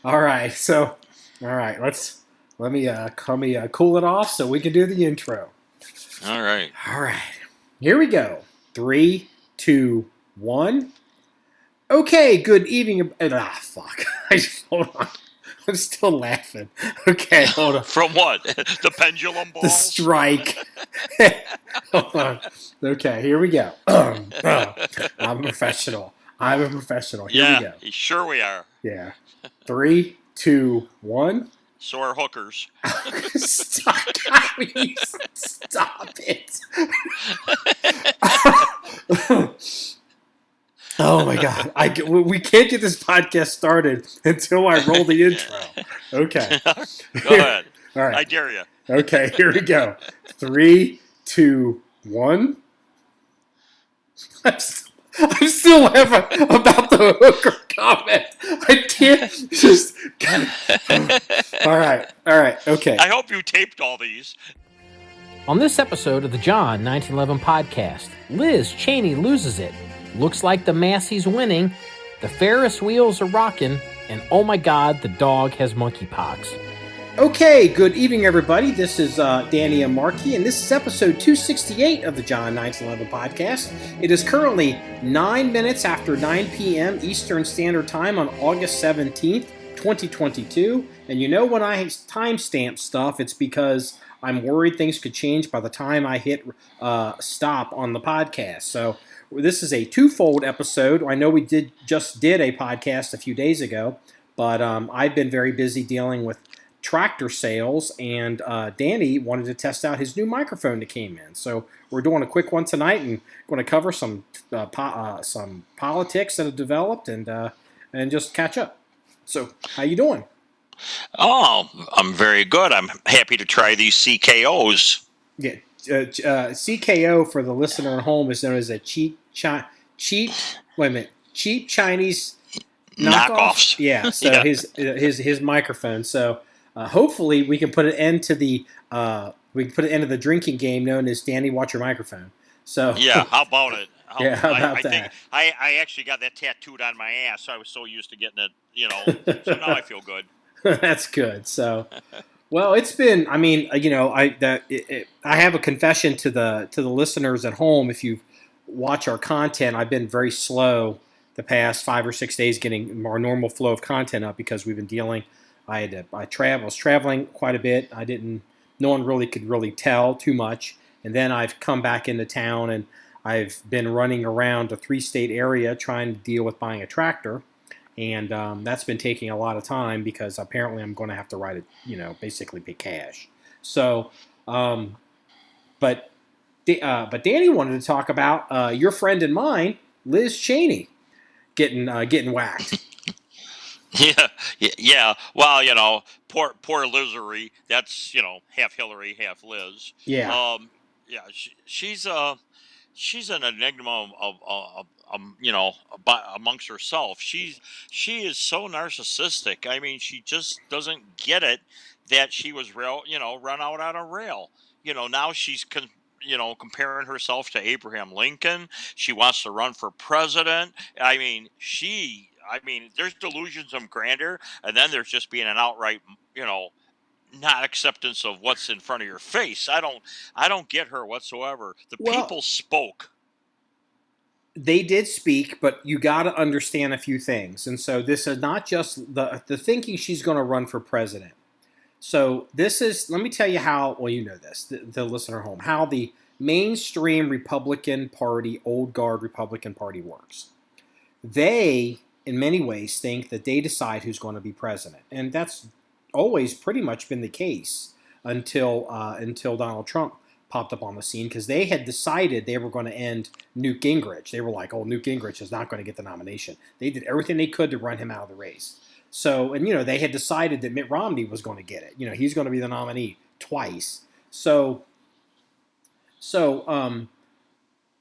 All right. So, all right. Let me cool it off so we can do the intro. All right. All right. Here we go. 3, 2, 1. Okay. Good evening. Fuck. Hold on. I'm still laughing. Okay. Hold on. From what? The pendulum balls? The strike. Hold on. Okay. Here we go. I'm a professional. Here we go. Sure we are. Yeah. 3, 2, 1. So are hookers. Stop it. Oh my God. We can't get this podcast started until I roll the intro. Okay. Go ahead. All right. I dare you. Okay, here we go. 3, 2, 1. I'm still laughing about the hooker comment. I can't just. All right, okay. I hope you taped all these. On this episode of the John 1911 podcast, Liz Cheney loses it. Looks like the Massey's winning. The Ferris wheels are rocking. And oh my God, the dog has monkeypox. Okay, good evening, everybody. This is Danny and Marky, and this is episode 268 of the John 1911 podcast. It is currently 9 minutes after 9 p.m. Eastern Standard Time on August 17th, 2022. And you know when I timestamp stuff, it's because I'm worried things could change by the time I hit stop on the podcast. So this is a twofold episode. I know we just did a podcast a few days ago, but I've been very busy dealing with tractor sales, and Danny wanted to test out his new microphone that came in. So we're doing a quick one tonight and going to cover some politics that have developed and just catch up. So how you doing? Oh, I'm very good. I'm happy to try these CKOs. Yeah, CKO for the listener at home is known as a cheap Chinese knockoffs. Yeah, so yeah. His microphone. So hopefully we can put an end to the drinking game known as Danny Watch Your Microphone. So yeah, how about it? How about that? Think I actually got that tattooed on my ass. So I was so used to getting it, So now I feel good. That's good. So, well, it's been. I mean, I have a confession to the listeners at home. If you watch our content, I've been very slow the past 5 or 6 days getting our normal flow of content up because we've been dealing. I was traveling quite a bit. No one really could tell too much. And then I've come back into town and I've been running around a 3-state area trying to deal with buying a tractor. And that's been taking a lot of time because apparently I'm going to have to write it, basically pay cash. So, but Danny wanted to talk about your friend and mine, Liz Cheney, getting whacked. Yeah. Well, poor Lizery. That's half Hillary, half Liz. Yeah. She's an enigma of amongst herself. She is so narcissistic. I mean, she just doesn't get it that she was run out on a rail. Now she's comparing herself to Abraham Lincoln. She wants to run for president. I mean, there's delusions of grandeur, and then there's just being an outright, not acceptance of what's in front of your face. I don't get her whatsoever. People spoke. They did speak, but you got to understand a few things. And so this is not just the thinking she's going to run for president. So this is, let me tell you how, well, you know this, the listener at home, how the mainstream Republican Party, old guard Republican Party works. They, in many ways, think that they decide who's going to be president. And that's always pretty much been the case until Donald Trump popped up on the scene, because they had decided they were going to end Newt Gingrich. They were like, oh, Newt Gingrich is not going to get the nomination. They did everything they could to run him out of the race. So, and they had decided that Mitt Romney was going to get it. He's going to be the nominee twice. So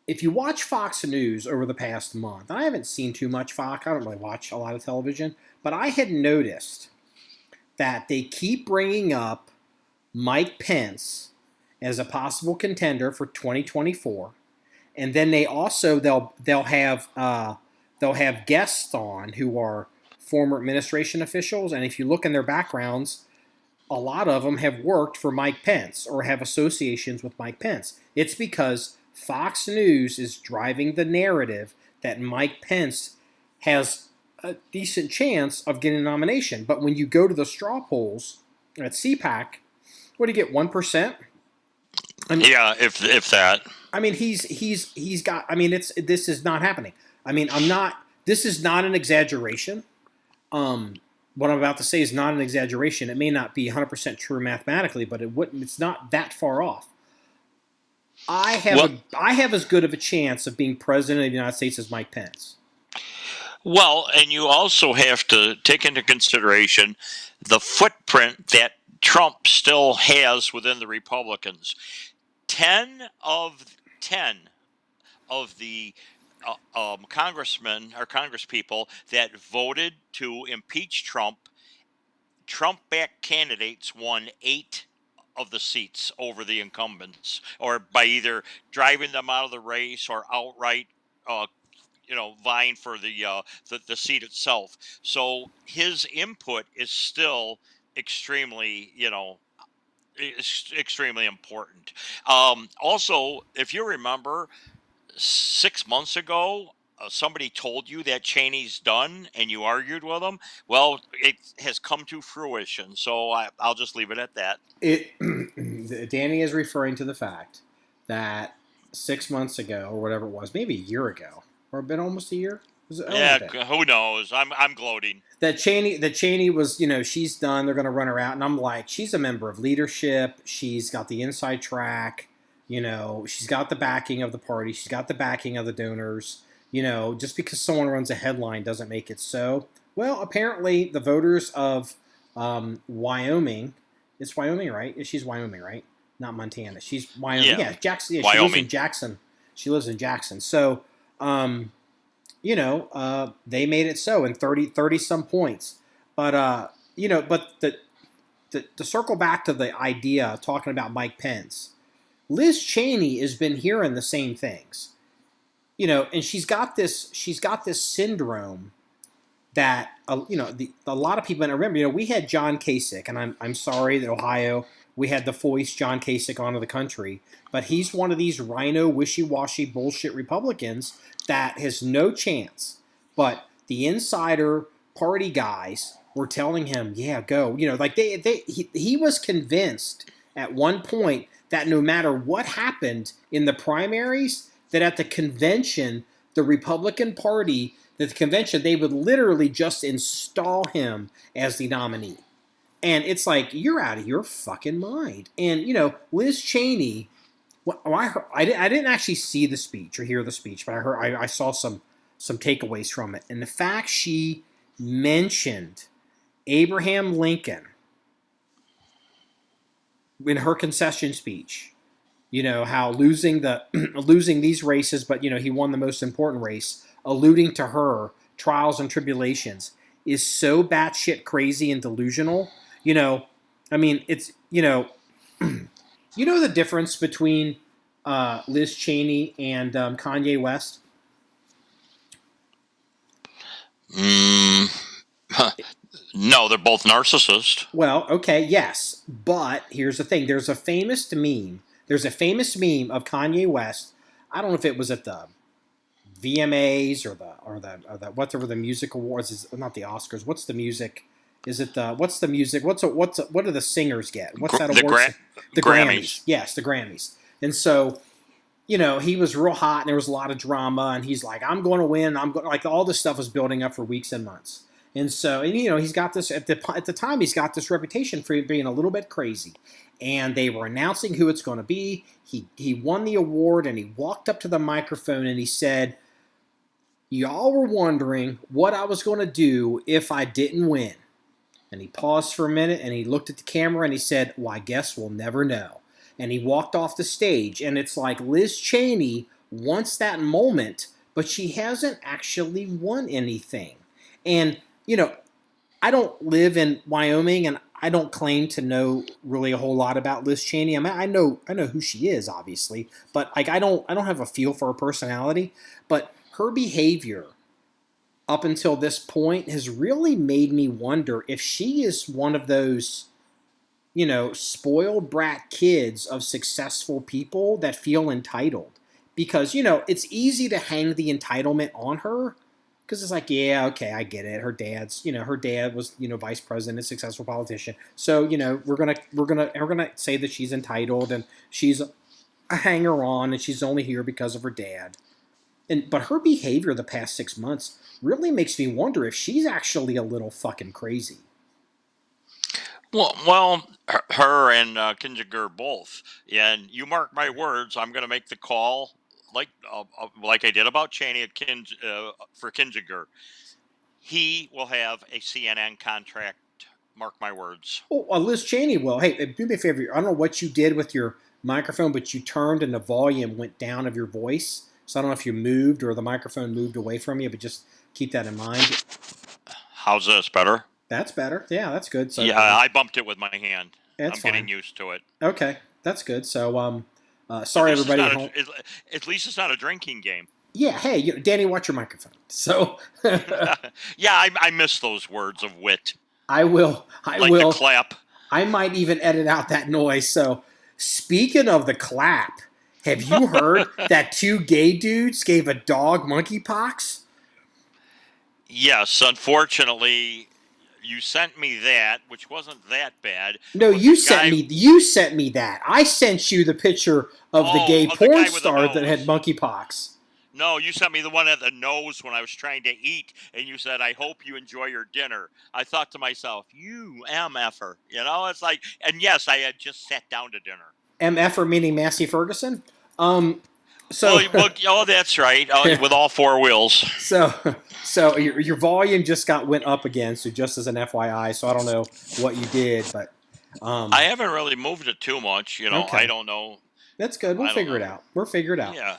if you watch Fox News over the past month, and I haven't seen too much Fox, I don't really watch a lot of television, but I had noticed that they keep bringing up Mike Pence as a possible contender for 2024, and then they also they'll have guests on who are former administration officials, and if you look in their backgrounds, a lot of them have worked for Mike Pence or have associations with Mike Pence. It's because Fox News is driving the narrative that Mike Pence has a decent chance of getting a nomination. But when you go to the straw polls at CPAC, what do you get, 1%? I mean, yeah, if that. I mean, he's got. I mean, this is not happening. I mean, This is not an exaggeration. What I'm about to say is not an exaggeration. It may not be 100% true mathematically, but it's not that far off. I have as good of a chance of being president of the United States as Mike Pence. Well, and you also have to take into consideration the footprint that Trump still has within the Republicans. 10 of the congressmen or congresspeople that voted to impeach Trump-backed candidates won 8 of the seats over the incumbents, or by either driving them out of the race or outright, vying for the seat itself. So his input is still extremely, extremely important. Also, if you remember, 6 months ago, somebody told you that Cheney's done, and you argued with him. Well, it has come to fruition, so I'll just leave it at that. Danny is referring to the fact that 6 months ago, or whatever it was, maybe a year ago, or been almost a year. Who knows? I'm gloating. That Cheney was, she's done. They're going to run her out, and I'm like, she's a member of leadership. She's got the inside track. She's got the backing of the party. She's got the backing of the donors. Just because someone runs a headline doesn't make it so. Well, apparently the voters of Wyoming, it's Wyoming, right? She's Wyoming, right? Not Montana. She's Wyoming. Yeah, Jackson. Yeah, Wyoming. She lives in Jackson. So, they made it so in 30 some points. But, to circle back to the idea talking about Mike Pence, Liz Cheney has been hearing the same things, and she's got this syndrome that a lot of people. And I remember, we had John Kasich, and I'm sorry that Ohio, we had the voice John Kasich onto the country, but he's one of these rhino wishy-washy bullshit Republicans that has no chance. But the insider party guys were telling him, yeah, go. He was convinced at one point that no matter what happened in the primaries, that at the convention, the Republican Party, they would literally just install him as the nominee. And it's like, you're out of your fucking mind. And, Liz Cheney, I didn't actually see the speech or hear the speech, but I saw some takeaways from it. And the fact she mentioned Abraham Lincoln in her concession speech, how losing these races, but he won the most important race, alluding to her trials and tribulations, is so batshit crazy and delusional. It's the difference between Liz Cheney and Kanye West. No, they're both narcissists. Well, okay, yes, but here's the thing. There's a famous meme of Kanye West. I don't know if it was at the VMAs or the whatever the music awards is, not the Oscars. What's the music? Is it what's the music? What do the singers get? What's that award? The Grammys. Yes, the Grammys. And so, he was real hot and there was a lot of drama, and he's like, I'm going to win. All this stuff was building up for weeks and months. And so, he's got this, at the time, he's got this reputation for being a little bit crazy. And they were announcing who it's going to be. He won the award, and he walked up to the microphone and he said, y'all were wondering what I was going to do if I didn't win. And he paused for a minute, and he looked at the camera, and he said, well, I guess we'll never know. And he walked off the stage, and it's like Liz Cheney wants that moment, but she hasn't actually won anything. And I don't live in Wyoming, and I don't claim to know really a whole lot about Liz Cheney. I mean, I know who she is, obviously, but I don't have a feel for her personality. But her behavior up until this point has really made me wonder if she is one of those, spoiled brat kids of successful people that feel entitled. Because, it's easy to hang the entitlement on her because it's like, yeah, okay, I get it. Her dad was, vice president, a successful politician. So, we're gonna say that she's entitled and she's a hanger on and she's only here because of her dad. But her behavior the past 6 months really makes me wonder if she's actually a little fucking crazy. Well, her and Kinziger both. And you mark my words, I'm going to make the call like I did about Cheney for Kinziger. He will have a CNN contract. Mark my words. Oh, Liz Cheney will. Hey, do me a favor. I don't know what you did with your microphone, but you turned and the volume went down of your voice. So I don't know if you moved or the microphone moved away from you, but just keep that in mind. How's this? Better? That's better. Yeah, that's good. So yeah, I bumped it with my hand. I'm getting used to it. Okay, that's good. So, sorry everybody at home. At least it's not a drinking game. Yeah, hey, Danny, watch your microphone. So, yeah, I miss those words of wit. I will. The clap. I might even edit out that noise. So, speaking of the clap, have you heard that 2 gay dudes gave a dog monkeypox? Yes, unfortunately, you sent me that, which wasn't that bad. No, you sent me that. I sent you the picture of the gay porn star that had monkeypox. No, you sent me the one at the nose when I was trying to eat, and you said, I hope you enjoy your dinner. I thought to myself, you MFer. It's like, and yes, I had just sat down to dinner. MFer meaning Massey-Ferguson? Oh, that's right. With all 4 wheels. So your volume just went up again. So just as an FYI, so I don't know what you did, but I haven't really moved it too much. Okay. I don't know. That's good. We'll figure it out. We'll figure it out. Yeah.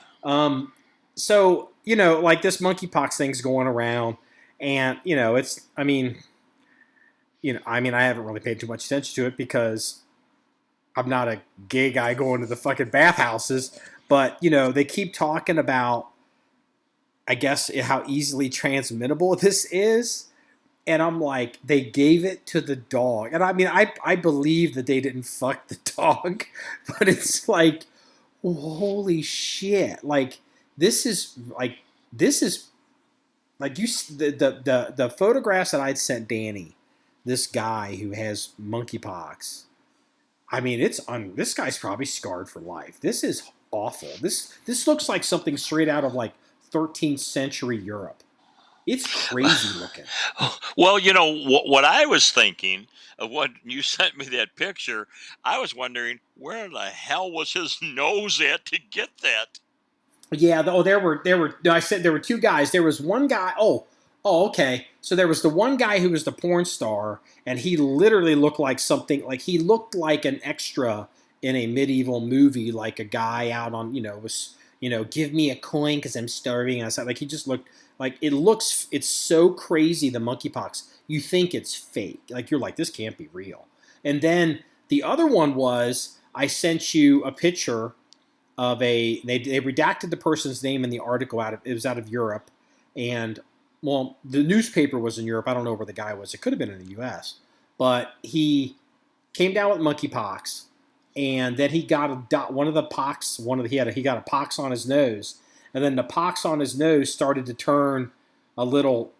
So like this monkeypox thing's going around, and it's. I haven't really paid too much attention to it because I'm not a gay guy going to the fucking bathhouses. But, they keep talking about, I guess, how easily transmittable this is. And I'm like, they gave it to the dog. And I believe that they didn't fuck the dog. But it's like, holy shit. Like, this is like the photographs that I'd sent Danny, this guy who has monkeypox. This guy's probably scarred for life. This is awful. This looks like something straight out of like 13th century Europe. It's crazy looking. Well, what I was thinking of when you sent me that picture, I was wondering where the hell was his nose at to get that? Yeah. I said there were 2 guys. There was one guy. Oh, okay. So there was the one guy who was the porn star, and he literally looked like something like he looked like an extra in a medieval movie, like a guy out on, give me a coin because I'm starving. I said, like, he just looked like it's so crazy, the monkeypox. You think it's fake. Like, you're like, this can't be real. And then the other one was, I sent you a picture of they redacted the person's name in the article it was out of Europe. And, well, the newspaper was in Europe. I don't know where the guy was. It could have been in the U.S. But he came down with monkeypox. And then he got he got a pox on his nose, and then the pox on his nose started to turn a little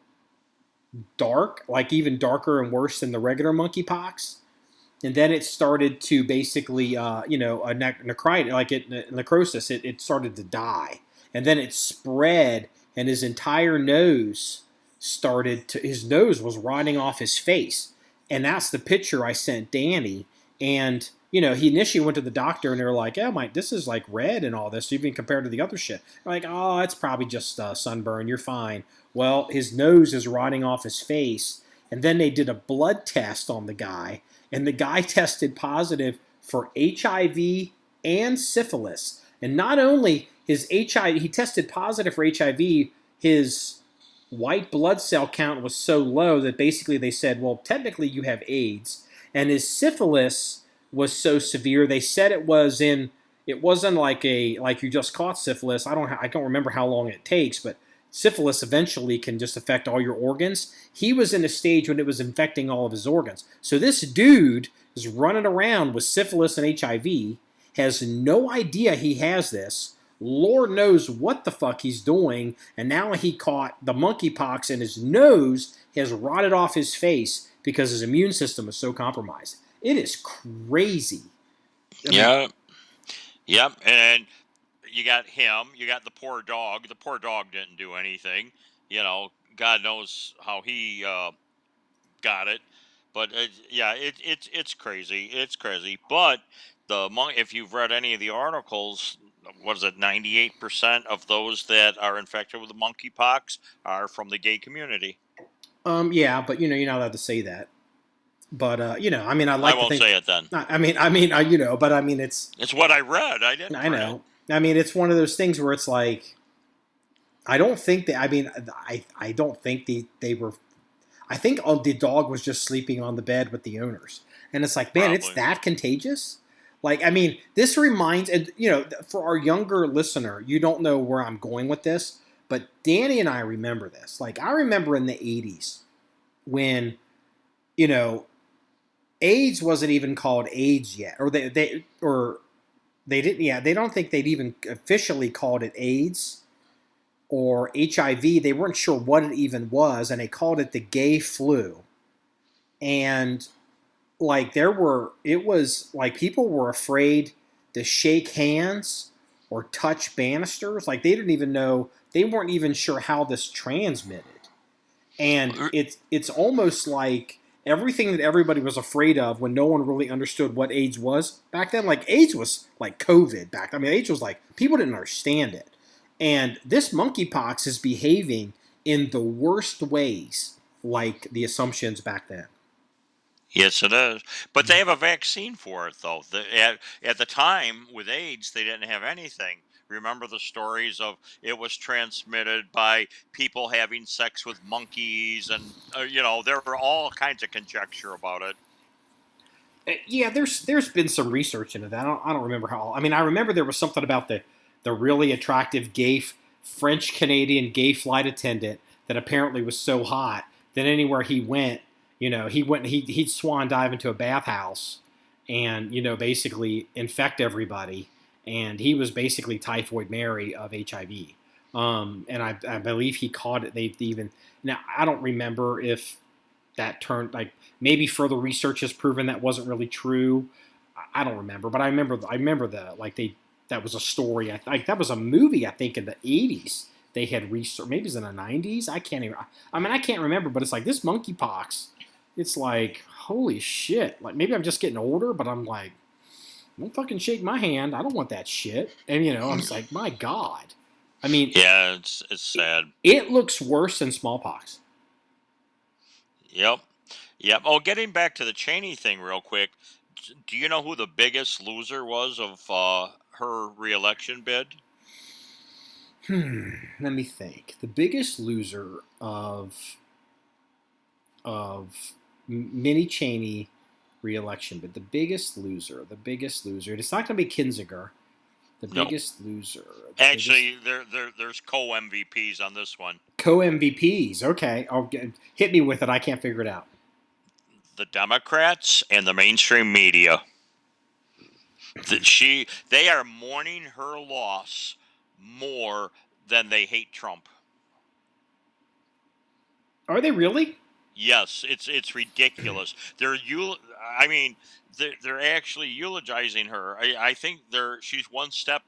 dark, like even darker and worse than the regular monkeypox. And then it started to basically, a necrosis, necrosis. It started to die, and then it spread, and his entire nose his nose was rotting off his face, and that's the picture I sent Danny, and. He initially went to the doctor and they were like, this is like red and all this, even compared to the other shit. They're like, oh, it's probably just sunburn. You're fine. Well, his nose is rotting off his face. And then they did a blood test on the guy, and the guy tested positive for HIV and syphilis. And not only his HIV, he tested positive for HIV, his white blood cell count was so low that basically they said, well, technically you have AIDS. And his syphilis was so severe, they said it wasn't like you just caught syphilis. I don't remember how long it takes, but syphilis eventually can just affect all your organs. He was in a stage when it was infecting all of his organs. So this dude is running around with syphilis and HIV, has no idea he has this. Lord knows what the fuck he's doing, and now he caught the monkeypox and his nose has rotted off his face because his immune system is so compromised. It is crazy. Yep. And you got him. You got the poor dog. The poor dog didn't do anything. God knows how he got it. But it's crazy. It's crazy. But if you've read any of the articles, what is it? 98% of those that are infected with the monkeypox are from the gay community. Yeah, but you're not allowed to say that. But I won't say it then. But it's what I read. I didn't. I know. It's one of those things where it's like, I don't think that. I don't think they were. I think the dog was just sleeping on the bed with the owners, and it's like, man, Probably. It's that contagious. Like, this reminds, for our younger listener, you don't know where I'm going with this, but Danny and I remember this. Like, I remember in the 80s when, AIDS wasn't even called AIDS yet, or they didn't. Yeah, they don't think they'd even officially called it AIDS or HIV. They weren't sure what it even was, and they called it the gay flu. And like it was like people were afraid to shake hands or touch banisters. Like they didn't even know, they weren't even sure how this transmitted. And it's almost like everything that everybody was afraid of when no one really understood what AIDS was back then. Like AIDS was like COVID back then. AIDS was like, people didn't understand it. And this monkeypox is behaving in the worst ways like the assumptions back then. Yes, it is. But they have a vaccine for it, though. At the time with AIDS, they didn't have anything. Remember the stories of it was transmitted by people having sex with monkeys, and there were all kinds of conjecture about it. Yeah, there's been some research into that. I don't remember how. I remember there was something about the really attractive gay French-Canadian gay flight attendant that apparently was so hot that anywhere he went, he'd swan dive into a bathhouse and, basically infect everybody. And he was basically Typhoid Mary of HIV. And I believe he caught it. Now, I don't remember if that turned, like, maybe further research has proven that wasn't really true. I don't remember. But I remember that was a story. That was a movie, I think, in the 80s. They had research. Maybe it was in the 90s. I can't remember. But it's like this monkeypox. It's like, holy shit. Like, maybe I'm just getting older, but I'm like, don't fucking shake my hand. I don't want that shit. And, I'm just like, my God. Yeah, it's sad. It looks worse than smallpox. Yep. Oh, getting back to the Cheney thing real quick. Do you know who the biggest loser was of her re-election bid? Let me think. The biggest loser of Minnie Cheney re-election, but the biggest loser. It's not going to be Kinzinger. Biggest loser. Actually, there's co-MVPs on this one. Co-MVPs. Okay, hit me with it. I can't figure it out. The Democrats and the mainstream media. They are mourning her loss more than they hate Trump. Are they really? Yes, it's ridiculous. They're actually eulogizing her. I think she's one step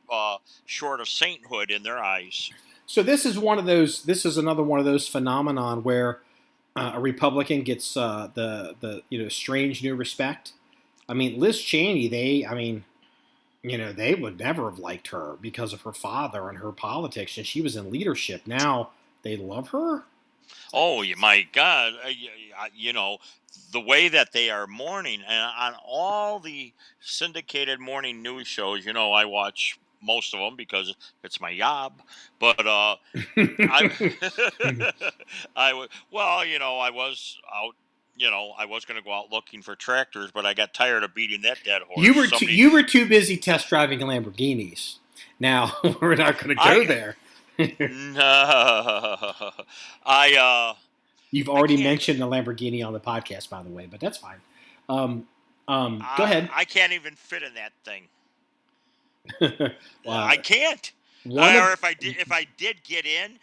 short of sainthood in their eyes. So this is another one of those phenomenon where a Republican gets the strange new respect. Liz Cheney, they would never have liked her because of her father and her politics, and she was in leadership. Now they love her. Oh, my God. The way that they are mourning, and on all the syndicated morning news shows, I watch most of them because it's my job. But I was out. I was going to go out looking for tractors, but I got tired of beating that dead horse. You were too busy test driving Lamborghinis. Now we're not going to go there. No, I You've I already can't. mentioned the Lamborghini on the podcast, by the way, but that's fine. Go ahead. I can't even fit in that thing. Well, I can't. one Or of if I did get in,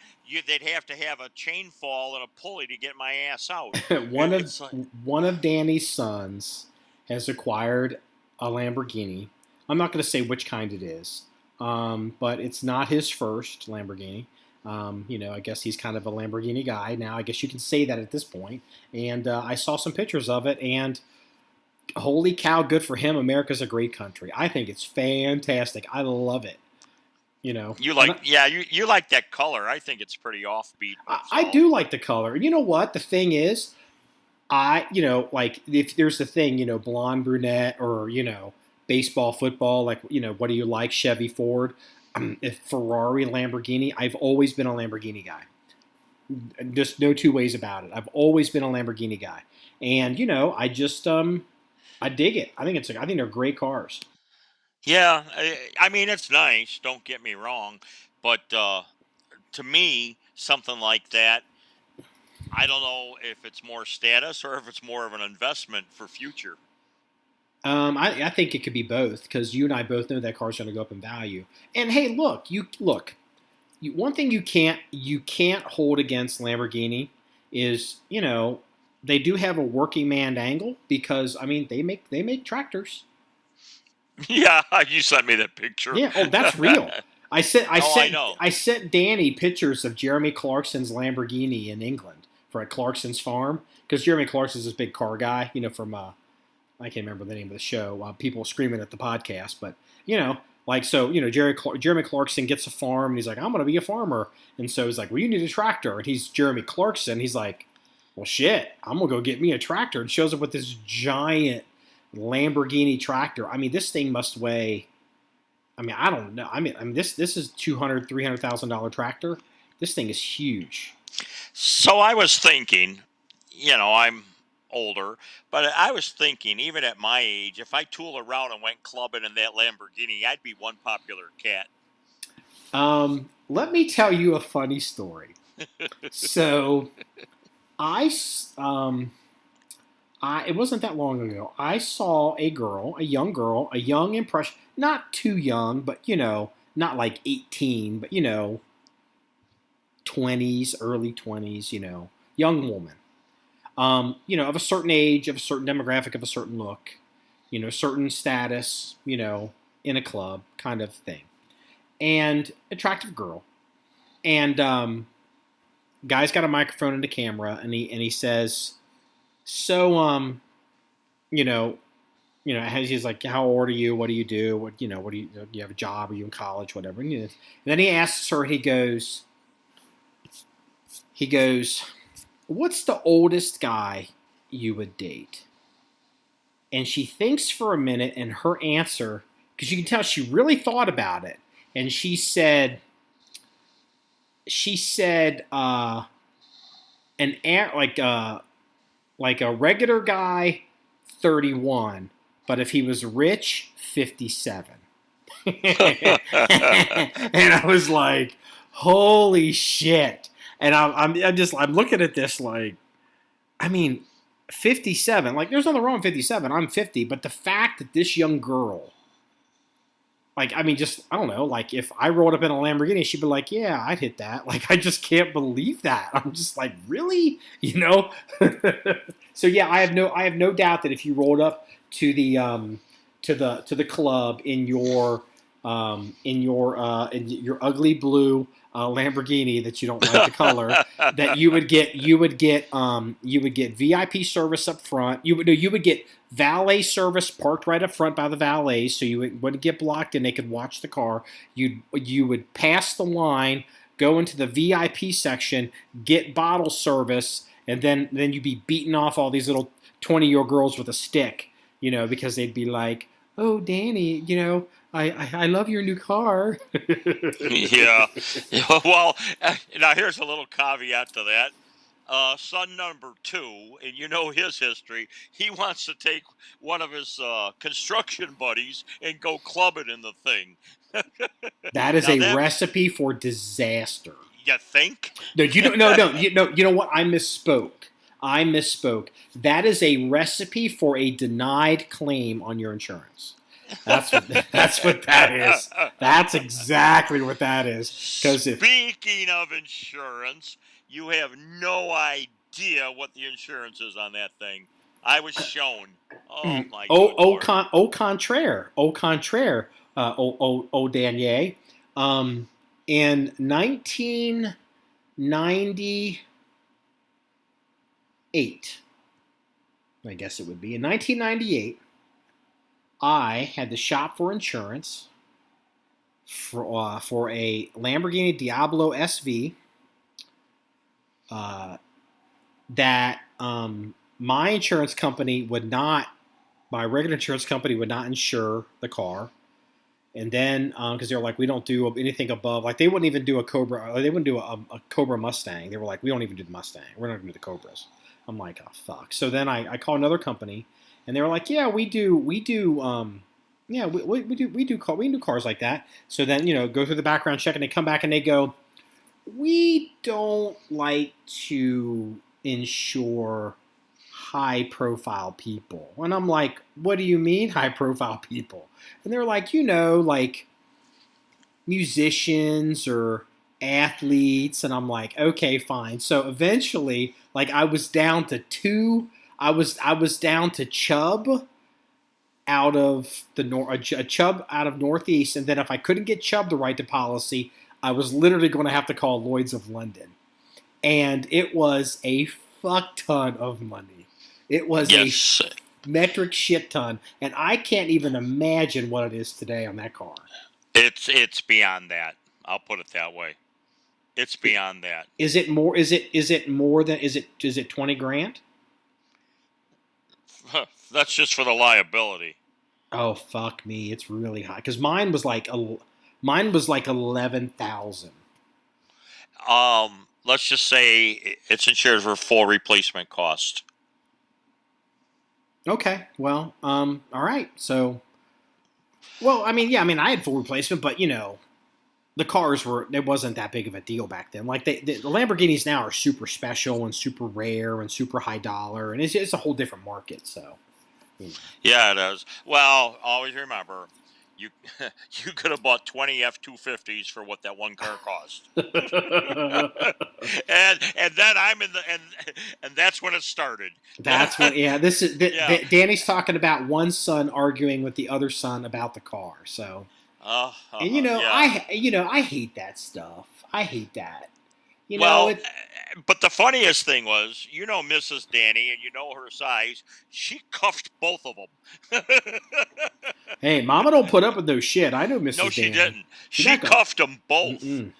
they'd have to have a chain fall and a pulley to get my ass out. one of It's like, one of Danny's sons has acquired a Lamborghini. I'm not going to say which kind it is, but it's not his first Lamborghini. I guess he's kind of a Lamborghini guy now. I guess you can say that at this point. And I saw some pictures of it, and holy cow, good for him. America's a great country. I think it's fantastic. I love it. you And like, yeah, you like that color. I think it's pretty offbeat I myself. do like the color. And you know what? The thing is, like if there's the thing, blonde, brunette, or, baseball, football, like, what do you like? Chevy, Ford, if Ferrari, Lamborghini. I've always been a Lamborghini guy. Just no two ways about it. I've always been a Lamborghini guy. And, I just, I dig it. I think they're great cars. Yeah, I mean it's nice. Don't get me wrong, but to me, something like that, I don't know if it's more status or if it's more of an investment for future. I think it could be both because you and I both know that car's going to go up in value. And hey, look. One thing you can't hold against Lamborghini is they do have a working man angle because I mean they make tractors. Yeah, you sent me that picture. Yeah, oh that's real. I sent I Oh, I sent know. I sent Danny pictures of Jeremy Clarkson's Lamborghini in England for at Clarkson's farm because Jeremy Clarkson's this big car guy, I can't remember the name of the show. People screaming at the podcast, but like so, Jeremy Clarkson gets a farm, and he's like, "I'm going to be a farmer," and so he's like, "Well, you need a tractor," and he's Jeremy Clarkson. He's like, "Well, shit, I'm gonna go get me a tractor," and shows up with this giant Lamborghini tractor. I mean, this thing must weigh. I mean, I don't know. This is $200,000-$300,000 tractor. This thing is huge. So I was thinking, I'm older, but I was thinking, even at my age, if I tool around and went clubbing in that Lamborghini, I'd be one popular cat. Let me tell you a funny story. So, it wasn't that long ago. I saw a young impression, not too young, but not like 18, but 20s, early 20s, young woman. Of a certain age, of a certain demographic, of a certain look, certain status, in a club kind of thing. And attractive girl. And guy's got a microphone and a camera, and he says, so he's like, how old are you? What do you do? What do you have a job? Are you in college? Whatever. And then he asks her. He goes, what's the oldest guy you would date? And she thinks for a minute, and her answer, because you can tell she really thought about it, and she said, like a regular guy, 31, but if he was rich, 57. And I was like, holy shit. And I'm looking at this like, I mean, 57. Like, there's nothing wrong with 57. I'm 50. But the fact that this young girl, like, I mean, just, I don't know, like, if I rolled up in a Lamborghini, she'd be like, yeah, I'd hit that. Like, I just can't believe that. I'm just like, really? So yeah, I have no doubt that if you rolled up to the club in your ugly blue Lamborghini that you don't like the color, that you would get VIP service up front. You would get valet service parked right up front by the valets, so you wouldn't get blocked and they could watch the car. You would pass the line, go into the VIP section, get bottle service, and then you'd be beating off all these little 20-year-old girls with a stick, because they'd be like, "Oh, Danny, I love your new car." Yeah. Well, now here's a little caveat to that. son number 2, and you know his history. He wants to take one of his construction buddies and go club it in the thing. That is Now a that recipe for disaster. you think? No, you don't. No, no. You know what? I misspoke. That is a recipe for a denied claim on your insurance. That's what that is. That's exactly what that is. Because Speaking of insurance, you have no idea what the insurance is on that thing. I was shown. Oh my God. au contraire, Danier. In 1998, I guess it would be in 1998. I had to shop for insurance for a Lamborghini Diablo SV that my insurance company would not, my regular insurance company would not insure the car. And then, because they were like, we don't do anything above, like they wouldn't even do a Cobra, or they wouldn't do a Cobra Mustang. They were like, we don't even do the Mustang. We're not going to do the Cobras. I'm like, oh, fuck. So then I called another company. And they were like, yeah, we do cars like that. So then, go through the background check, and they come back and they go, we don't like to insure high-profile people. And I'm like, what do you mean high-profile people? And they're like, like musicians or athletes. And I'm like, okay, fine. So eventually, like I was down to Chubb out of the Chubb out of Northeast, and then if I couldn't get Chubb to write the policy, I was literally going to have to call Lloyd's of London, and it was a fuck ton of money. It was a metric shit ton, and I can't even imagine what it is today on that car. It's beyond that. I'll put it that way. It's beyond that. Is it more? Is it more than? Is it $20,000? That's just for the liability. Oh fuck me! It's really high because mine was like 11,000. Let's just say it's insured for full replacement cost. Okay, well, all right. So, well, I mean, I had full replacement, but the cars it wasn't that big of a deal back then. Like the Lamborghinis now are super special and super rare and super high dollar, and it's a whole different market. So. Yeah, it is. Well, always remember, you could have bought 20 F-250s for what that one car cost, and then I'm in the and that's when it started. That's when This is Danny's talking about one son arguing with the other son about the car. So, and I hate that stuff. I hate that. But the funniest thing was, Mrs. Danny, and her size, she cuffed both of them. Hey, Mama don't put up with those shit. I know Mrs. Danny. No, she didn't. She cuffed them both. And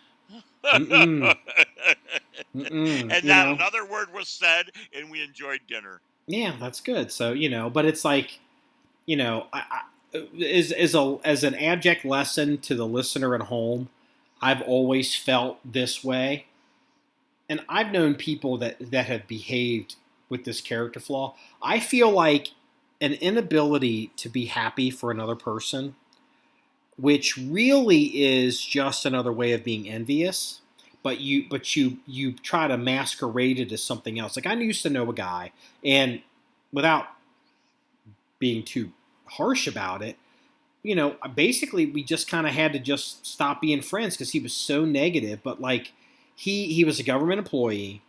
not another word was said, and we enjoyed dinner. Yeah, that's good. So, but it's like, as an abject lesson to the listener at home, I've always felt this way. And I've known people that have behaved with this character flaw. I feel like an inability to be happy for another person, which really is just another way of being envious, but you try to masquerade it as something else. Like I used to know a guy, and without being too harsh about it, basically we just kind of had to just stop being friends because he was so negative. But like. He was a government employee,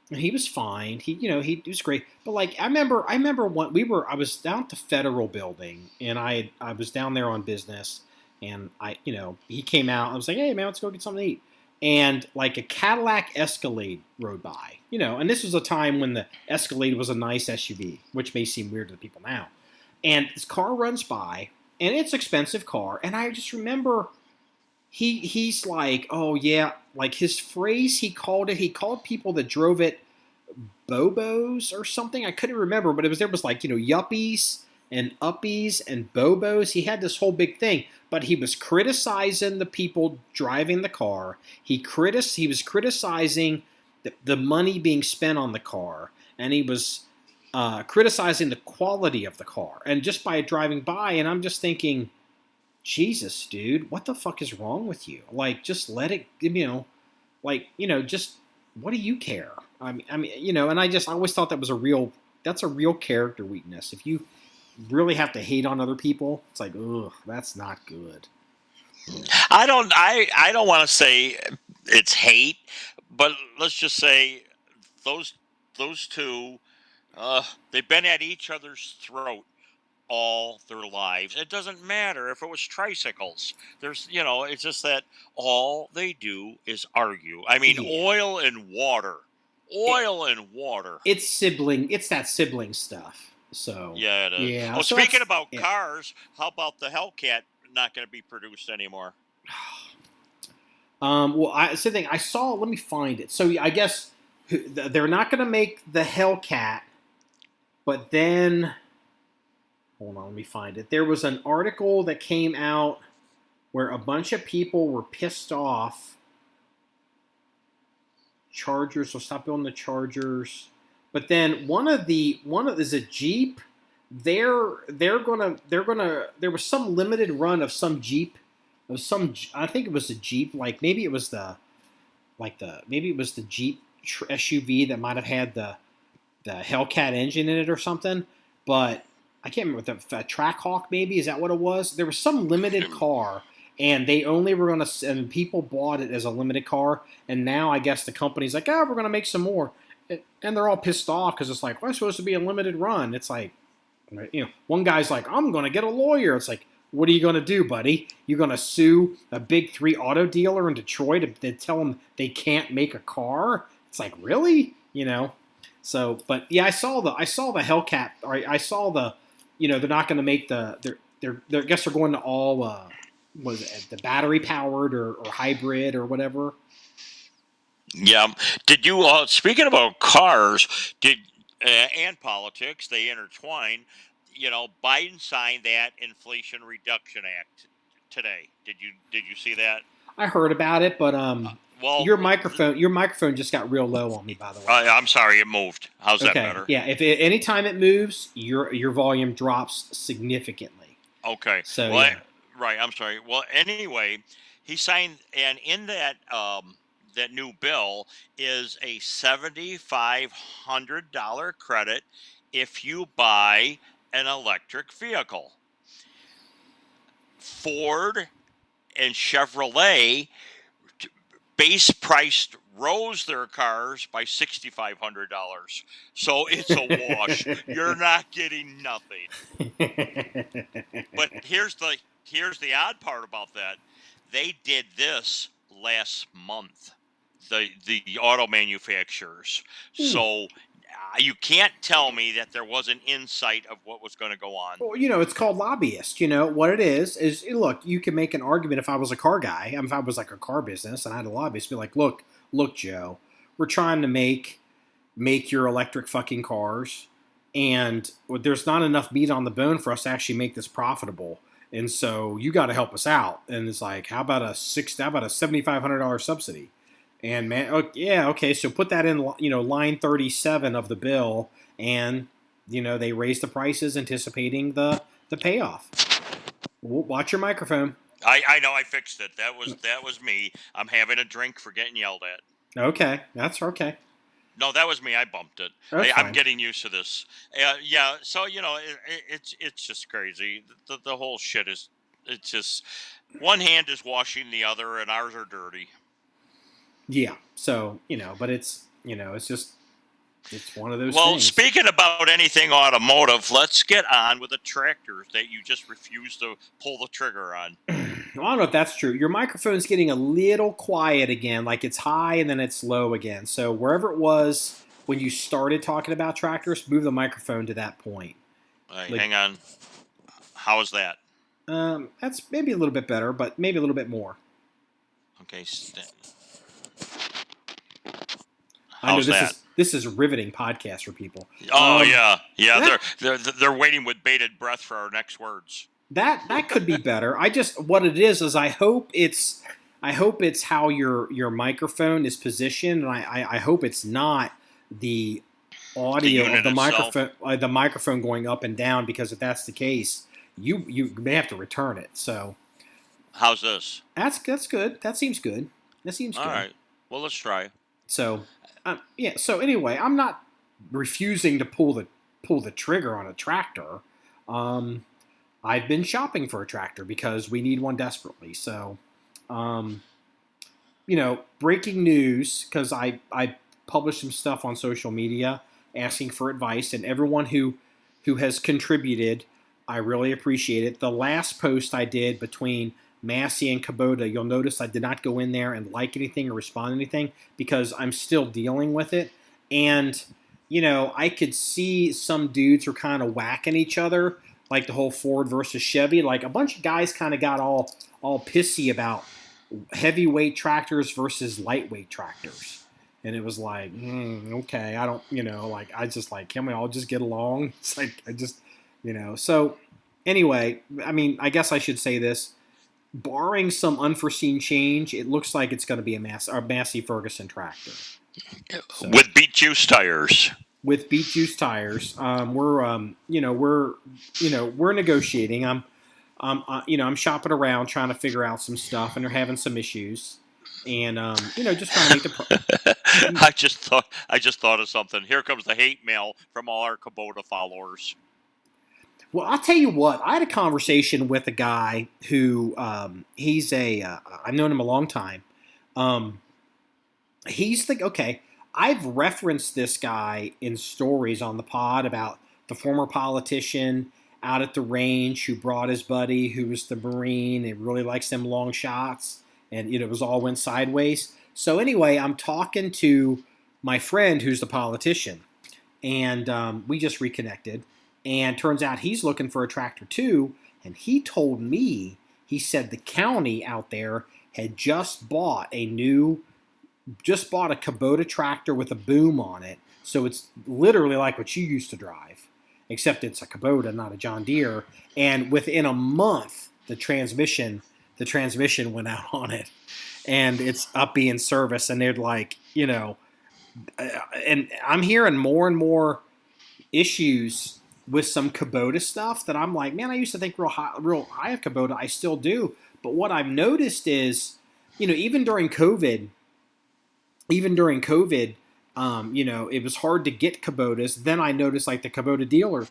and he was fine. He was great. But like I remember when I was down at the Federal Building, and I was down there on business, and he came out. I was like, hey man, let's go get something to eat. And like a Cadillac Escalade rode by, and this was a time when the Escalade was a nice SUV, which may seem weird to the people now. And this car runs by, and it's an expensive car, and I just remember. He's like, oh yeah, like his phrase he called people that drove it bobos or something. I couldn't remember, but there was like, yuppies and uppies and bobos. He had this whole big thing, but he was criticizing the people driving the car. He was criticizing the money being spent on the car, and he was criticizing the quality of the car, and just by driving by, and I'm just thinking, Jesus, dude, what the fuck is wrong with you? Like, just let it, just what do you care? I mean, and I always thought that's a real character weakness. If you really have to hate on other people, it's like, ugh, that's not good. I don't want to say it's hate, but let's just say those two, they've been at each other's throat all their lives. It doesn't matter if it was tricycles. It's just that all they do is argue. I mean, oil and water. It's that sibling stuff. So yeah, it is. Yeah. Well, So speaking about cars, how about the Hellcat not going to be produced anymore? Well, I saw. Let me find it. So I guess they're not going to make the Hellcat, but then, hold on, let me find it. There was an article that came out where a bunch of people were pissed off. Chargers will stop building the Chargers, but then one of is a Jeep. There was some limited run of some Jeep. I think it was a Jeep, like maybe it was the Jeep SUV that might have had the Hellcat engine in it or something, but I can't remember, the Trackhawk maybe, is that what it was? There was some limited car, and they only were going to, and people bought it as a limited car, and now I guess the company's like, we're going to make some more, and they're all pissed off because it's like, well, it's supposed to be a limited run. It's like, one guy's like, I'm going to get a lawyer. It's like, what are you going to do, buddy? You're going to sue a big 3 auto dealer in Detroit to tell them they can't make a car? It's like, really? So, but yeah, I saw the Hellcat. Or I saw the, they're not going to make I guess they're going to all, was it the battery powered or hybrid or whatever? Yeah. Did you, speaking about cars, and politics, they intertwine. Biden signed that Inflation Reduction Act today. Did you see that? I heard about it, but well, your microphone just got real low on me, by the way. I'm sorry, it moved. How's that better? Yeah, anytime it moves, your volume drops significantly. Okay. So right. I'm sorry. Well, anyway, he signed, and in that that new bill is a $7,500 credit if you buy an electric vehicle. Ford and Chevrolet base priced rose their cars by $6,500. So it's a wash. You're not getting nothing. But here's the odd part about that. They did this last month, the auto manufacturers. So you can't tell me that there was an insight of what was going to go on. Well, it's called lobbyist. What it is, look, you can make an argument if I was a car guy, if I was like a car business and I had a lobbyist, be like, look, Joe, we're trying to make your electric fucking cars, and there's not enough meat on the bone for us to actually make this profitable. And so you got to help us out. And it's like, how about a $7,500 subsidy? And man, okay, so put that in, line 37 of the bill, and they raise the prices, anticipating the payoff. Watch your microphone. I know, I fixed it. That was me. I'm having a drink for getting yelled at. Okay, that's okay. No, that was me. I bumped it. I'm getting used to this. Yeah, so it's just crazy. The whole shit is. It's just one hand is washing the other, and ours are dirty. Yeah. So but it's it's one of those. Well, things. Speaking about anything automotive, let's get on with the tractors that you just refuse to pull the trigger on. Well, I don't know if that's true. Your microphone's getting a little quiet again, like it's high and then it's low again. So wherever it was when you started talking about tractors, move the microphone to that point. Hang on. How is that? That's maybe a little bit better, but maybe a little bit more. Okay. I know this is a riveting podcast for people. Oh yeah. They're waiting with bated breath for our next words. That could be better. What it is I hope I hope it's how your microphone is positioned, and I hope it's not the audio of the microphone going up and down, because if that's the case, you may have to return it. So how's this? That's good. That seems good. All right. Well, let's try. So yeah. So anyway, I'm not refusing to pull the trigger on a tractor. I've been shopping for a tractor because we need one desperately. So, breaking news, because I published some stuff on social media asking for advice, and everyone who has contributed, I really appreciate it. The last post I did between Massey and Kubota, you'll notice I did not go in there and like anything or respond to anything because I'm still dealing with it. And, I could see some dudes were kind of whacking each other, like the whole Ford versus Chevy. Like a bunch of guys kind of got all pissy about heavyweight tractors versus lightweight tractors. And it was like, okay, I don't, I just like, can we all just get along? It's like, So anyway, I mean, I guess I should say this. Barring some unforeseen change, it looks like it's going to be a Massey-Ferguson tractor. So, with beet juice tires. With beet juice tires, we're negotiating. I'm shopping around trying to figure out some stuff, and they're having some issues, and just trying to make the. I just thought of something. Here comes the hate mail from all our Kubota followers. Well, I'll tell you what. I had a conversation with a guy who he's I've known him a long time. I've referenced this guy in stories on the pod about the former politician out at the range who brought his buddy who was the Marine and really likes them long shots, and it was all went sideways. So anyway, I'm talking to my friend who's the politician, and we just reconnected. And turns out he's looking for a tractor too. And he told me, he said the county out there had just bought a Kubota tractor with a boom on it. So it's literally like what you used to drive, except it's a Kubota, not a John Deere. And within a month, the transmission went out on it. And it's up being serviced. And they're like, and I'm hearing more and more issues with some Kubota stuff that I'm like, man, I used to think real high of Kubota. I still do. But what I've noticed is, even during COVID, it was hard to get Kubotas. Then I noticed like the Kubota dealer,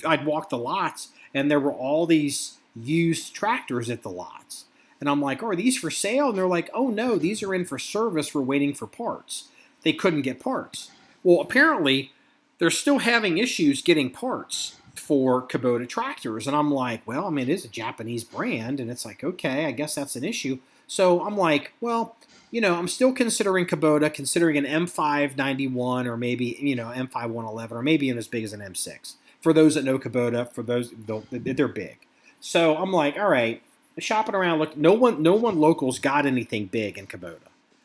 I'd walk the lots and there were all these used tractors at the lots. And I'm like, oh, are these for sale? And they're like, oh no, these are in for service. We're waiting for parts. They couldn't get parts. Well, apparently they're still having issues getting parts for Kubota tractors. And I'm like, well, I mean, it is a Japanese brand. And it's like, okay, I guess that's an issue. So I'm like, well, I'm still considering Kubota, considering an M591 or maybe, M5111 or maybe even as big as an M6. For those that know Kubota, they're big. So I'm like, all right, shopping around. Look, no one local's got anything big in Kubota.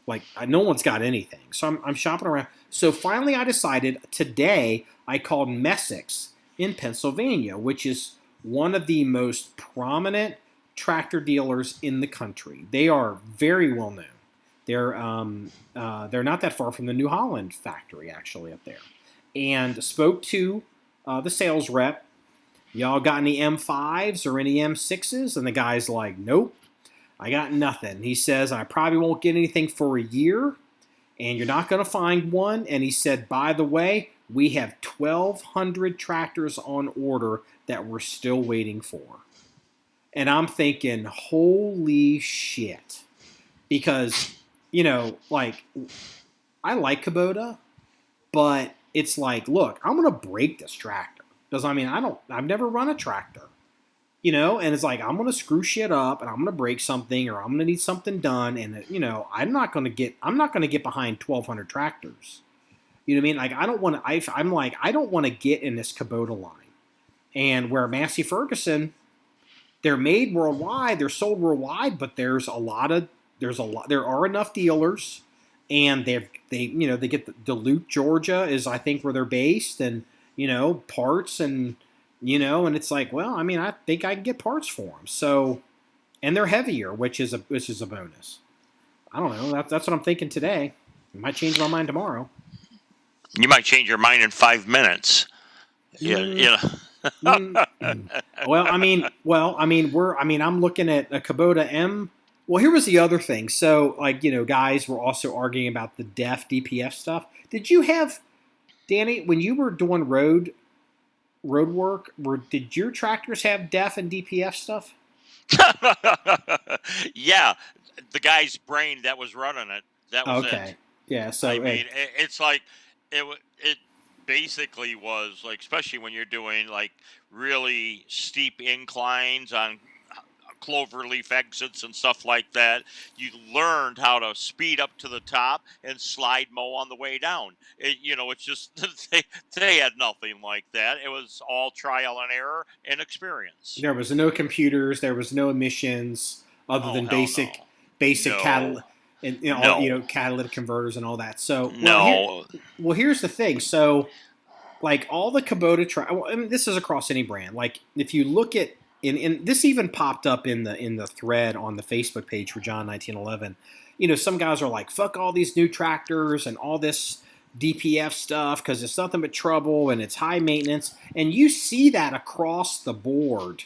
Like, no one's got anything. So I'm shopping around. So finally I decided today I called Messick's in Pennsylvania, which is one of the most prominent tractor dealers in the country. They are very well known. They're not that far from the New Holland factory, actually, up there. And spoke to the sales rep. Y'all got any M5s or any M6s? And the guy's like, nope. I got nothing. He says, I probably won't get anything for a year, and you're not going to find one. And he said, by the way, we have 1,200 tractors on order that we're still waiting for. And I'm thinking, holy shit. Because, I like Kubota, but it's like, look, I'm going to break this tractor. Because, I've never run a tractor. And it's like, I'm going to screw shit up and I'm going to break something or I'm going to need something done. And, I'm not going to get behind 1,200 tractors. You know what I mean? Like, I don't want to get in this Kubota line. And where Massey-Ferguson, they're made worldwide, they're sold worldwide, but there are enough dealers, and they get Duluth, Georgia is, I think, where they're based, and, parts and, and it's like, well, I think I can get parts for them. So, and they're heavier, which is a bonus. I don't know. That's what I'm thinking today. I might change my mind tomorrow. You might change your mind in 5 minutes. Yeah. Well, I'm looking at a Kubota M. Well, here was the other thing. So, guys were also arguing about the DEF DPF stuff. Did you have, Danny, when you were doing road work, did your tractors have DEF and DPF stuff? Yeah, the guy's brain that was running it. That was okay. It. Yeah. So it's like it basically was like, especially when you're doing like really steep inclines on cloverleaf exits and stuff like that, you learned how to speed up to the top and slide mow on the way down. It's just they had nothing like that. It was all trial and error and experience. There was no computers. There was no emissions other than basic catalytic and catalytic converters and all that. So here's the thing. So like all the Kubota this is across any brand. Like if you look at and this even popped up in the thread on the Facebook page for John 1911. Some guys are like, fuck all these new tractors and all this DPF stuff because it's nothing but trouble and it's high maintenance. And you see that across the board.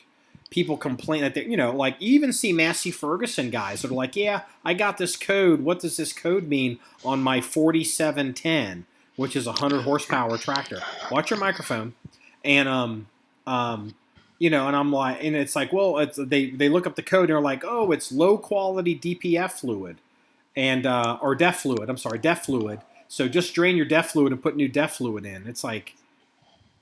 People complain that you even see Massey-Ferguson guys that are like, yeah, I got this code. What does this code mean on my 4710, which is a 100 horsepower tractor? Watch your microphone. And and I'm like, and it's like, well, they look up the code and they're like, oh, it's low quality DPF fluid and or DEF fluid. I'm sorry, DEF fluid. So just drain your DEF fluid and put new DEF fluid in. It's like,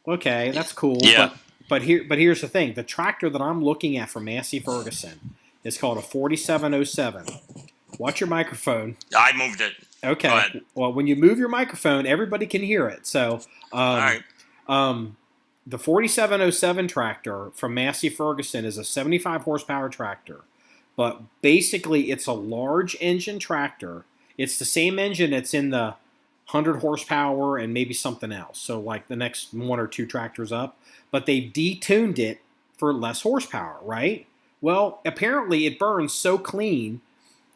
okay, that's cool. Yeah. But here's the thing. The tractor that I'm looking at from Massey-Ferguson is called a 4707. Watch your microphone. I moved it. Okay. Go ahead. Well, when you move your microphone, everybody can hear it. So, all right. The 4707 tractor from Massey-Ferguson is a 75 horsepower tractor, but basically it's a large engine tractor. It's the same engine that's in the 100 horsepower and maybe something else. So like the next one or two tractors up, but they've detuned it for less horsepower, right? Well, apparently it burns so clean,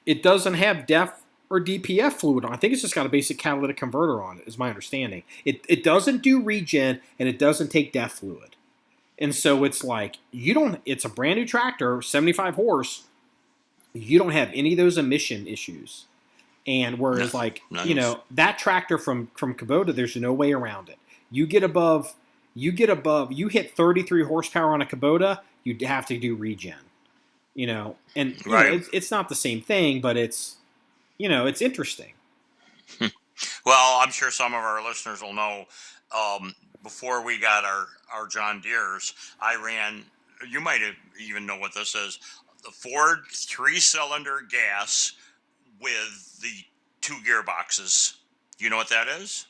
it doesn't have DEF or DPF fluid on. I think it's just got a basic catalytic converter on it, is my understanding. It doesn't do regen, and it doesn't take DEF fluid. And so it's like, it's a brand new tractor, 75 horse, you don't have any of those emission issues. And whereas that tractor from Kubota, there's no way around it. You hit 33 horsepower on a Kubota, you'd have to do regen. It's not the same thing, but it's interesting. Well, I'm sure some of our listeners will know, before we got our John Deeres, I ran, you might even know what this is, the Ford 3-cylinder gas with the 2 gearboxes. Do you know what that is?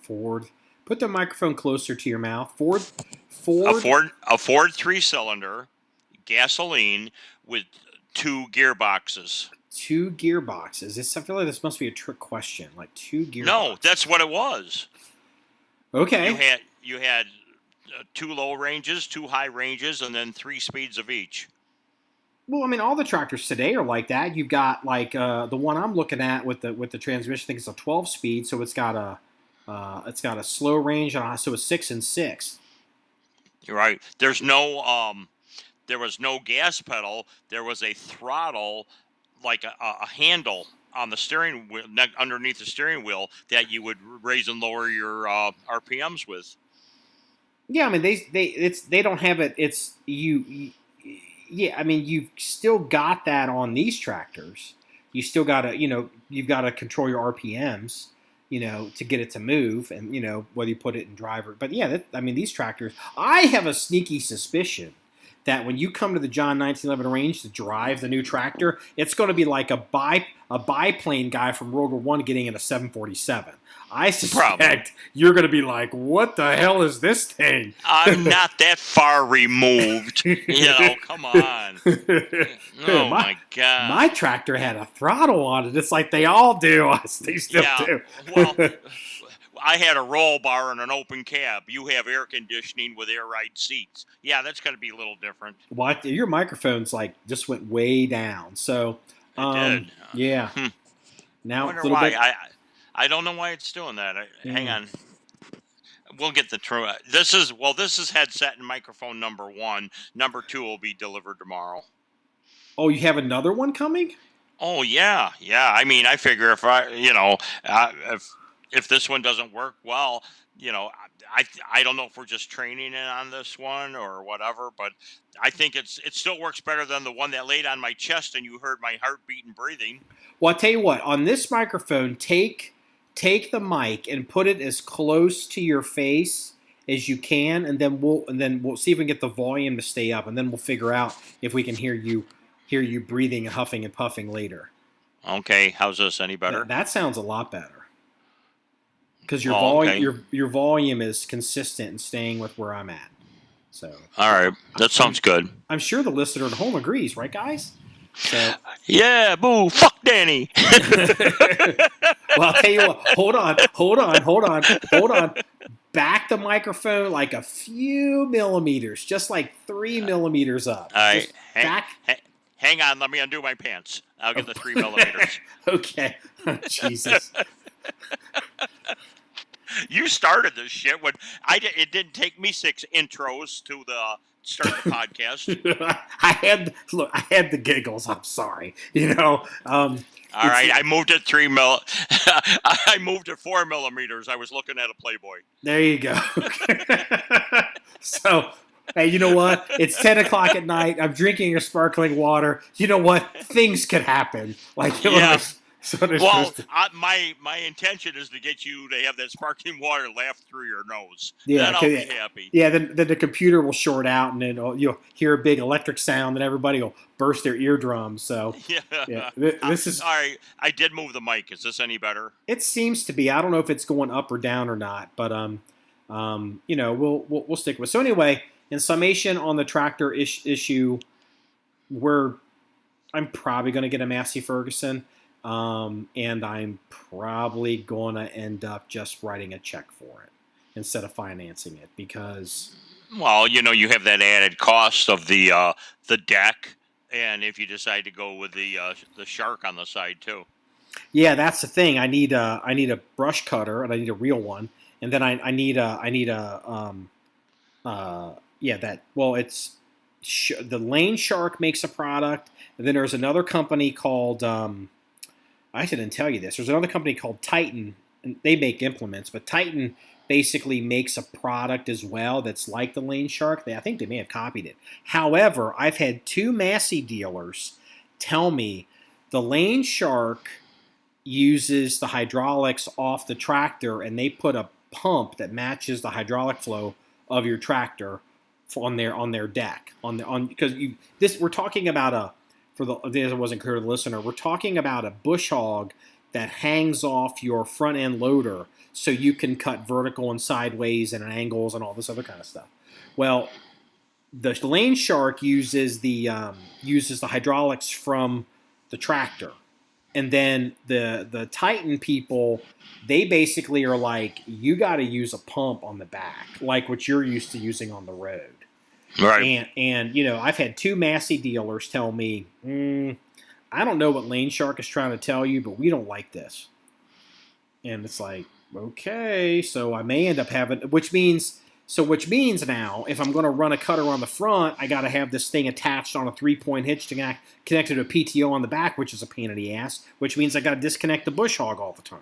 Ford. Put the microphone closer to your mouth. Ford. A Ford 3-cylinder gasoline with 2 gearboxes. 2 gearboxes. I feel like this must be a trick question. Like 2 gearboxes. No, that's what it was. Okay. You had 2 low ranges, 2 high ranges, and then 3 speeds of each. Well, I mean, all the tractors today are like that. You've got like the one I'm looking at with the transmission. I think it's a 12-speed, so it's got a slow range and so it's 6 and 6. You're right. There's no there was no gas pedal. There was a throttle, like a handle on the steering wheel, underneath the steering wheel, that you would raise and lower your RPMs with. Yeah, I mean they don't have it. It's you. Yeah, I mean you've still got that on these tractors. You still got to you've got to control your RPMs. To get it to move, and whether you put it in driver. But yeah, these tractors. I have a sneaky suspicion that when you come to the John 1911 range to drive the new tractor, it's going to be like a biplane guy from World War I getting in a 747. I suspect you're going to be like, what the hell is this thing? I'm not that far removed. Come on. Oh, my God. My tractor had a throttle on it. It's like they all do. They still do. Well, I had a roll bar and an open cab. You have air conditioning with air ride seats. Yeah, that's going to be a little different. What? Your microphone's just went way down. So It did. Yeah. I Now wonder a little why. bit. I don't know why it's doing that. Hang Mm. on. We'll get the true. This is headset and microphone number 1. Number 2 will be delivered tomorrow. Oh, you have another one coming? Oh yeah. I mean, I figure if if this one doesn't work well, I don't know if we're just training it on this one or whatever, but I think it still works better than the one that laid on my chest and you heard my heartbeat and breathing. Well, I'll tell you what. On this microphone, take the mic and put it as close to your face as you can, and then we'll see if we can get the volume to stay up, and then we'll figure out if we can hear you breathing and huffing and puffing later. Okay, how's this? Any better? That sounds a lot better. Because your volume, okay. your volume is consistent and staying with where I'm at. So. All right, that sounds good. I'm sure the listener at home agrees, right, guys? So. Yeah, boo! Fuck Danny. Well, I'll tell you what. Hold on. Back the microphone like a few millimeters, just like 3 millimeters up. All right, hang on. Let me undo my pants. I'll get the 3 millimeters. Okay. Jesus. You started this shit when it didn't take me 6 intros to start the podcast. I had the giggles. I'm sorry. All right, I moved it 3 mil. I moved it 4 millimeters. I was looking at a Playboy. There you go. So, hey, you know what? It's 10 o'clock at night. I'm drinking your sparkling water. You know what? Things could happen. Like, yeah. Well, my intention is to get you to have that sparkling water laugh through your nose. Yeah, then I'll be happy. Yeah, then the computer will short out, and then you'll hear a big electric sound, and everybody will burst their eardrums. So yeah. This is all right. I did move the mic. Is this any better? It seems to be. I don't know if it's going up or down or not, but we'll stick with it. So anyway, in summation on the tractor issue, I'm probably going to get a Massey-Ferguson. And I'm probably going to end up just writing a check for it instead of financing it because... Well, you have that added cost of the deck, and if you decide to go with the shark on the side too. Yeah, that's the thing. I need a brush cutter, and I need a real one, and then I need the Lane Shark makes a product, and then there's another company called... I didn't tell you this. There's another company called Titan, and they make implements, but Titan basically makes a product as well that's like the Lane Shark. I think they may have copied it. However, I've had 2 Massey dealers tell me the Lane Shark uses the hydraulics off the tractor, and they put a pump that matches the hydraulic flow of your tractor on their deck. We're talking about for it wasn't clear to the listener, we're talking about a bush hog that hangs off your front end loader so you can cut vertical and sideways and angles and all this other kind of stuff. Well, the Lane Shark uses the hydraulics from the tractor. And then the Titan people, they basically are like, you got to use a pump on the back, like what you're used to using on the road. Right. And I've had 2 Massey dealers tell me, I don't know what Lane Shark is trying to tell you, but we don't like this. And it's like, okay, so I may end up having, which means now, if I'm going to run a cutter on the front, I got to have this thing attached on a 3-point hitch to connected to a PTO on the back, which is a pain in the ass, which means I got to disconnect the bush hog all the time.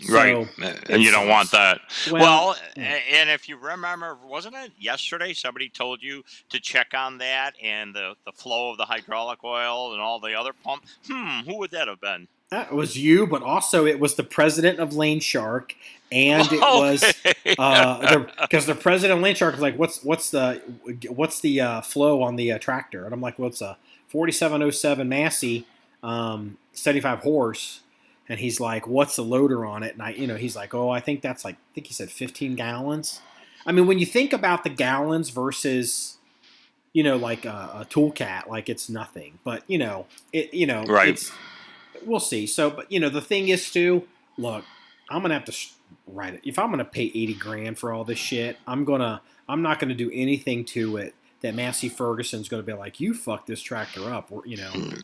Right, and you don't want that. Well, yeah. And if you remember, wasn't it yesterday somebody told you to check on that and the flow of the hydraulic oil and all the other pump? Who would that have been? That was you, but also it was the president of Lane Shark, and it was because the president of Lane Shark was like, "What's the flow on the tractor?" And I'm like, "Well, it's a 4707 Massey, 75 horse." And he's like, "What's the loader on it?" And he's like, "Oh, I think that's I think he said 15 gallons." I mean, when you think about the gallons versus, like a tool cat, like it's nothing. But right. We'll see. So, but the thing is too. Look, I'm gonna have to write it. If I'm gonna pay $80,000 for all this shit, I'm not gonna do anything to it that Massey-Ferguson's going to be like, you fucked this tractor up, or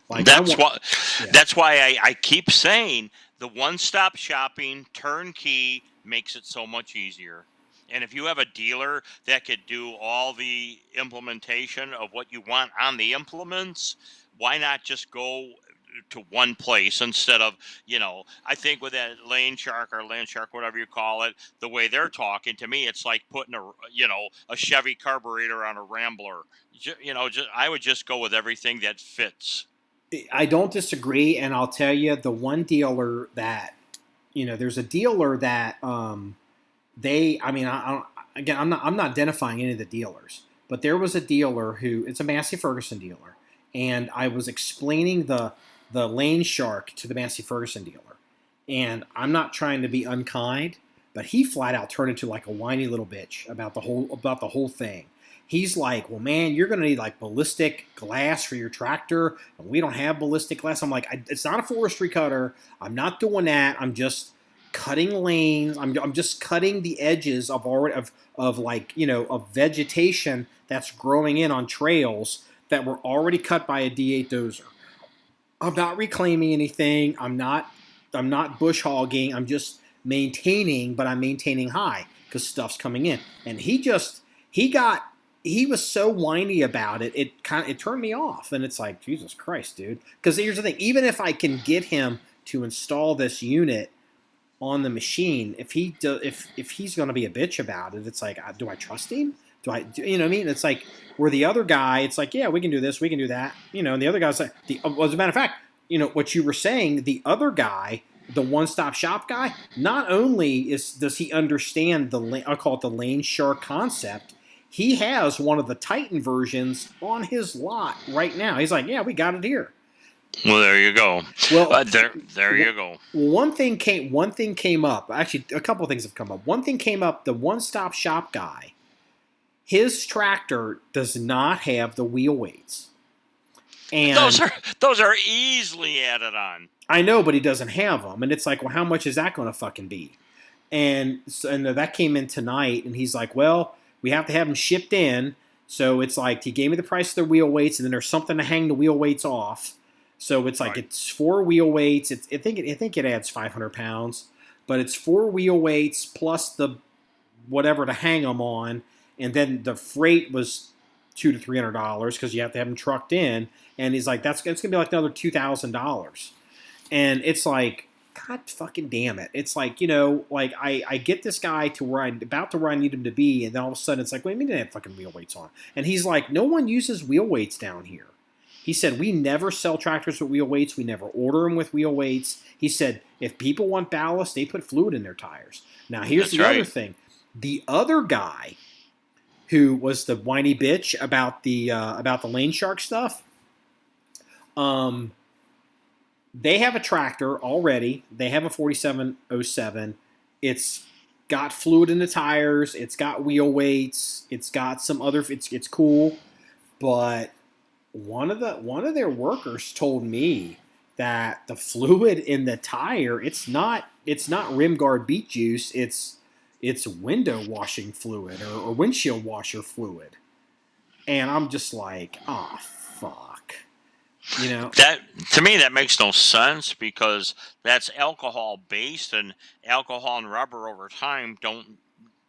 like that's why I keep saying the one-stop shopping turnkey makes it so much easier. And if you have a dealer that could do all the implementation of what you want on the implements, why not just go to one place instead of, I think with that Lane Shark or Land Shark, whatever you call it, the way they're talking to me, it's like putting a Chevy carburetor on a Rambler. I would just go with everything that fits. I don't disagree, and I'll tell you the one dealer that, there's a dealer that I'm not identifying any of the dealers, but there was a dealer who, it's a Massey-Ferguson dealer, and I was explaining the Lane Shark to the Massey-Ferguson dealer, and I'm not trying to be unkind, but he flat out turned into like a whiny little bitch about the whole thing. He's like, well, man, you're going to need like ballistic glass for your tractor, and we don't have ballistic glass. I'm like, it's not a forestry cutter. I'm not doing that. I'm just cutting lanes. I'm just cutting the edges of vegetation that's growing in on trails that were already cut by a D8 dozer. I'm not reclaiming anything. I'm not bush hogging. I'm just maintaining, but I'm maintaining high because stuff's coming in. And he was so whiny about it. It turned me off. And it's like, Jesus Christ, dude. Because here's the thing: even if I can get him to install this unit on the machine, if he's going to be a bitch about it, it's like, do I trust him? You know what I mean? It's like, where the other guy, it's like, yeah, we can do this, we can do that, and the other guy's like, as a matter of fact, what you were saying, the other guy, the one-stop shop guy, not only does he understand I call it the Lane Shark concept, he has one of the Titan versions on his lot right now. He's like, yeah, we got it here. Well, there you go. Well, there you go. One thing came up. Actually, a couple of things have come up. One thing came up. The one-stop shop guy, his tractor does not have the wheel weights, and those are easily added on. I know, but he doesn't have them, and it's like, well, how much is that going to fucking be? And that came in tonight, and he's like, well, we have to have them shipped in, so it's like he gave me the price of the wheel weights, and then there's something to hang the wheel weights off. So it's like, It's 4 wheel weights. I think it adds 500 pounds, but it's 4 wheel weights plus the whatever to hang them on, and then the freight was $200 to $300 because you have to have them trucked in. And he's like, it's gonna be like another $2,000, and it's like, God fucking damn it! It's like, like I get this guy to where I need him to be, and then all of a sudden it's like, wait, we didn't have fucking wheel weights on, and he's like, no one uses wheel weights down here. He said, we never sell tractors with wheel weights. We never order them with wheel weights. He said, if people want ballast, they put fluid in their tires. Now, here's the other thing. The other guy who was the whiny bitch about the Lane Shark stuff, they have a tractor already. They have a 4707. It's got fluid in the tires. It's got wheel weights. It's got some other. It's cool, but one of their workers told me that the fluid in the tire, it's not rim guard beet juice, it's window washing fluid or windshield washer fluid. And I'm just like, oh fuck. That, to me, that makes no sense, because that's alcohol based, and alcohol and rubber over time don't,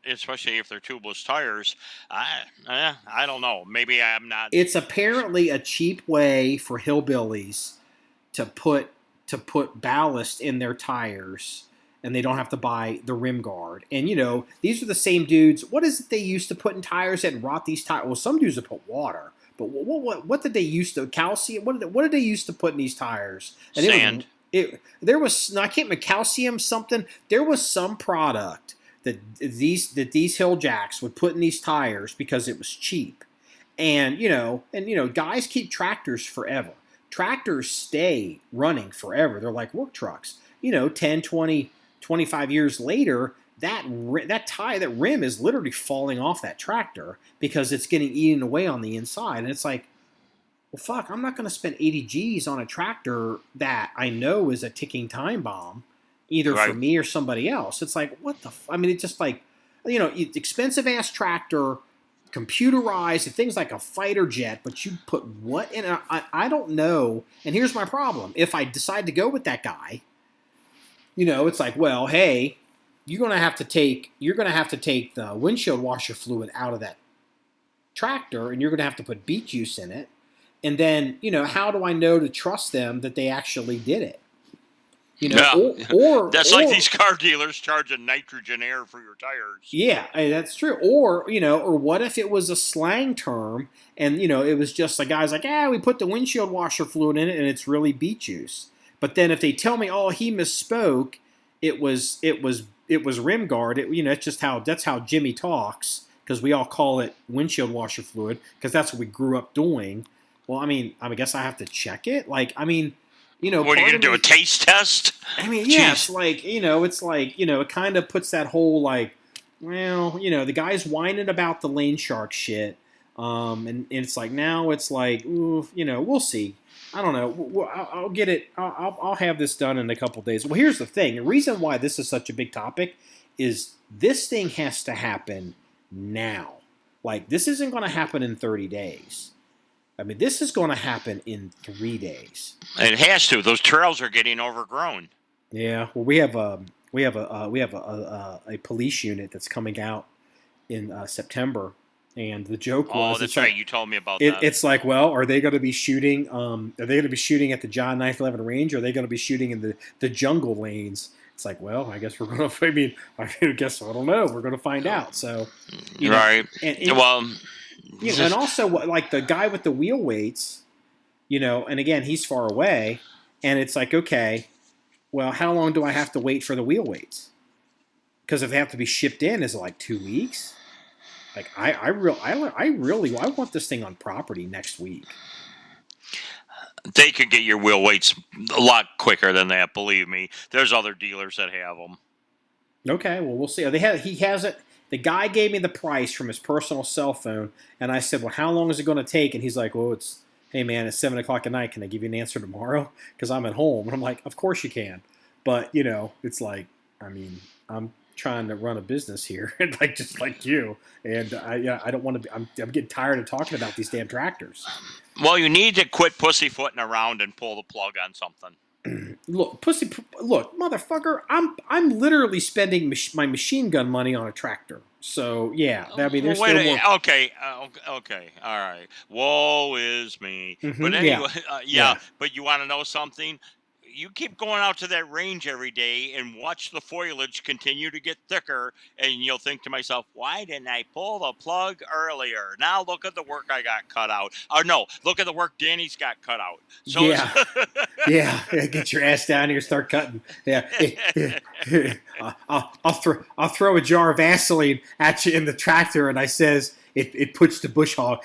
especially if they're tubeless tires. I don't know. Maybe I'm not. It's apparently a cheap way for hillbillies to put ballast in their tires, and they don't have to buy the rim guard. And these are the same dudes. What is it they used to put in tires that rot these tires? Well, some dudes would put water, but what did they used to, calcium? What did they used to put in these tires? And sand. There was I can't remember, calcium something. There was some product that these hill jacks would put in these tires because it was cheap. And guys keep tractors forever. Tractors stay running forever. They're like work trucks. 10, 20, 25 years later, that rim is literally falling off that tractor because it's getting eaten away on the inside. And it's like, well, fuck, I'm not going to spend 80 G's on a tractor that I know is a ticking time bomb, either for me or somebody else. It's like, what the I mean, it's just like, expensive ass tractor computerized and things like a fighter jet, but you put what in it? I don't know. And here's my problem. If I decide to go with that guy, it's like, well, hey, you're going to have to take the windshield washer fluid out of that tractor, and you're going to have to put beet juice in it. And then, how do I know to trust them that they actually did it? That's like these car dealers charging nitrogen air for your tires. Yeah, that's true. Or what if it was a slang term and, it was just the guy's like, we put the windshield washer fluid in it and it's really beet juice. But then if they tell me, oh, he misspoke, it was rim guard. It's just that's how Jimmy talks, because we all call it windshield washer fluid because that's what we grew up doing. Well, I guess I have to check it. Like, what are you going to do, a taste test? Yeah, it's like, it kind of puts that whole, like, well, the guy's whining about the lane shark shit. And it's like, now it's like, ooh, we'll see. I don't know. I'll get it. I'll have this done in a couple days. Well, here's the thing. The reason why this is such a big topic is this thing has to happen now. Like, this isn't going to happen in 30 days. This is going to happen in 3 days. It has to. Those trails are getting overgrown. Yeah. Well, we have a police unit that's coming out in September, and the joke was, that's right. You told me about that. It's like, well, are they going to be shooting? Are they going to be shooting at the John 911 range, or are they going to be shooting in the jungle lanes? It's like, well, I guess we're going to. I guess I don't know. We're going to find out. So, right. And also, like the guy with the wheel weights, and again, he's far away, and it's like, okay, well, how long do I have to wait for the wheel weights? Because if they have to be shipped in, is it like 2 weeks? Like, I want this thing on property next week. They could get your wheel weights a lot quicker than that. Believe me, there's other dealers that have them. Okay, well, we'll see. He has it. The guy gave me the price from his personal cell phone, and I said, well, how long is it going to take? And he's like, well, hey, man, it's 7 o'clock at night. Can I give you an answer tomorrow? Because I'm at home. And I'm like, of course you can. But, it's like, I'm trying to run a business here, like just like you. And I don't want to be, I'm getting tired of talking about these damn tractors. Well, you need to quit pussyfooting around and pull the plug on something. Look, motherfucker! I'm literally spending my machine gun money on a tractor. So yeah, there's still more. Okay, all right. Woe is me. Mm-hmm, but anyway, yeah. But you want to know something? You keep going out to that range every day and watch the foliage continue to get thicker, and you'll think to myself, why didn't I pull the plug earlier? Now look at the work I got cut out. Or no, look at the work Danny's got cut out. So yeah, get your ass down here, start cutting. Yeah, I'll throw a jar of Vaseline at you in the tractor, and I says it puts the bush hog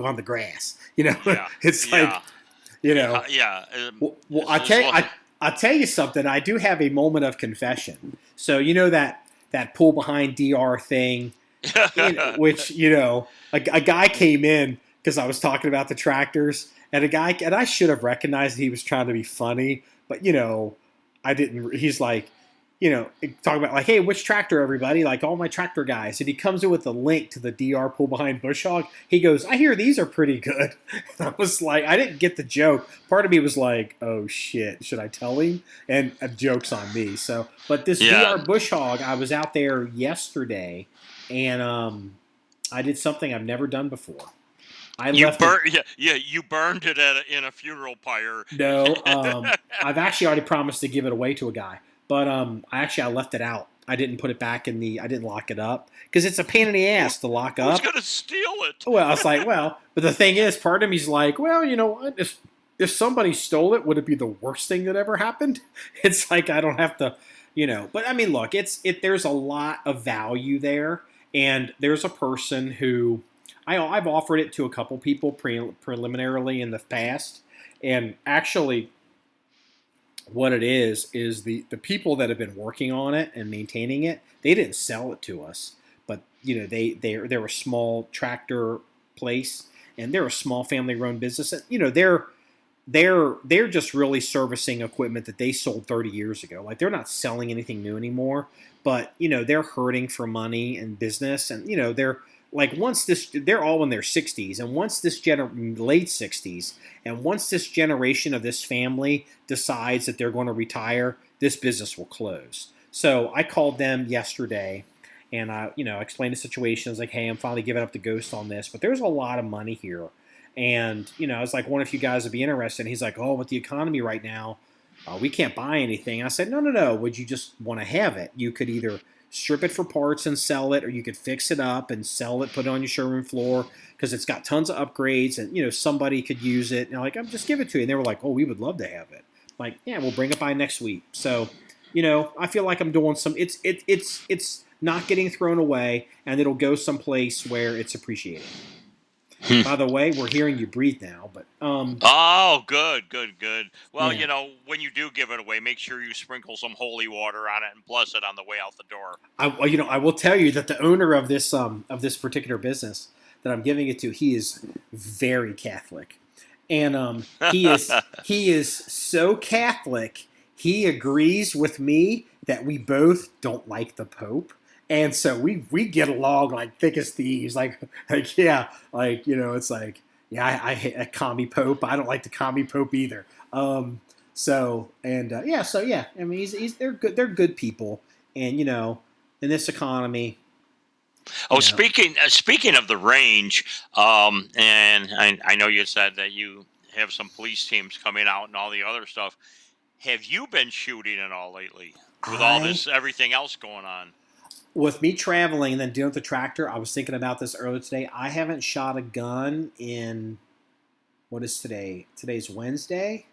on the grass. It's like. Well, I'll tell you something. I do have a moment of confession. So that pull behind DR thing, which a guy came in because I was talking about the tractors, and I should have recognized that he was trying to be funny, but I didn't. He's like, talking about like, hey, which tractor, everybody? Like all my tractor guys. And he comes in with a link to the DR pull behind bush hog. He goes, I hear these are pretty good. And I was like, I didn't get the joke. Part of me was like, oh shit, should I tell him? And a joke's on me. So, but this DR bush hog, I was out there yesterday, and I did something I've never done before. You burned it in a funeral pyre. No, I've actually already promised to give it away to a guy. But I left it out. I didn't put it back I didn't lock it up. Because it's a pain in the ass to lock up. Who's going to steal it? Well, I was like, but the thing is, part of me's like, well, you know what? If somebody stole it, would it be the worst thing that ever happened? It's like I don't have to, But look, there's a lot of value there. And there's a person who, I've offered it to a couple people preliminarily in the past. And actually, what it is the people that have been working on it and maintaining it, they didn't sell it to us, but they're a small tractor place, and they're a small family-run business. And, they're just really servicing equipment that they sold 30 years ago. Like, they're not selling anything new anymore, but they're hurting for money and business, and like once this, they're all in their 60s, and once this late 60s, and once this generation of this family decides that they're going to retire, this business will close. So I called them yesterday, and I, explained the situation. I was like, hey, I'm finally giving up the ghost on this, but there's a lot of money here, and I was like, one of you guys would be interested. And he's like, oh, with the economy right now, we can't buy anything. And I said, no. Would you just want to have it? You could either strip it for parts and sell it, or you could fix it up and sell it, put it on your showroom floor, because it's got tons of upgrades, and somebody could use it. And I'm like, I'm just give it to you. And they were like, oh, we would love to have it. I'm like, yeah, we'll bring it by next week. So, I feel like I'm doing some. It's not getting thrown away, and it'll go someplace where it's appreciated. By the way, we're hearing you breathe now, but Oh, good. Well, yeah. when you do give it away, make sure you sprinkle some holy water on it and bless it on the way out the door. I will tell you that the owner of this particular business that I'm giving it to, he is very Catholic, and he is so Catholic. He agrees with me that we both don't like the Pope, and so we get along like thick as thieves. Yeah, it's like, yeah, I hate a commie Pope. I don't like the commie Pope either. So I mean, they're good. They're good people, and in this economy. Oh, speaking of the range, and I know you said that you have some police teams coming out and all the other stuff. Have you been shooting at all lately with all this everything else going on? With me traveling and then dealing with the tractor, I was thinking about this earlier today. I haven't shot a gun in, what is today? Today's Wednesday.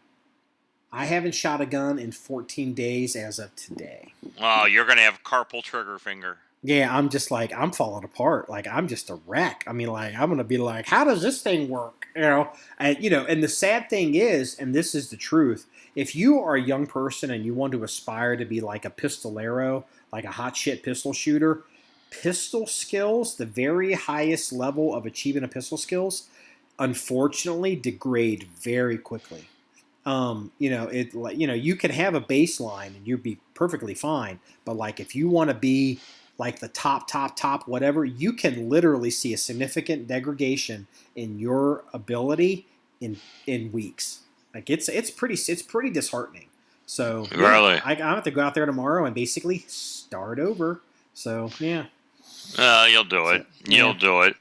I haven't shot a gun in 14 days as of today. Oh, you're going to have carpal trigger finger. Yeah, I'm just like, I'm falling apart. Like, I'm just a wreck. I mean, like, I'm going to be like, how does this thing work? And the sad thing is, and this is the truth, if you are a young person and you want to aspire to be like a pistolero, like a hot shit pistol shooter, pistol skills, the very highest level of achieving a pistol skills, unfortunately degrade very quickly. You can have a baseline and you'd be perfectly fine, but like if you want to be like the top whatever, you can literally see a significant degradation in your ability in weeks. Like it's pretty disheartening. So really, I have to go out there tomorrow and basically start over. So yeah, you'll do it. You'll do it.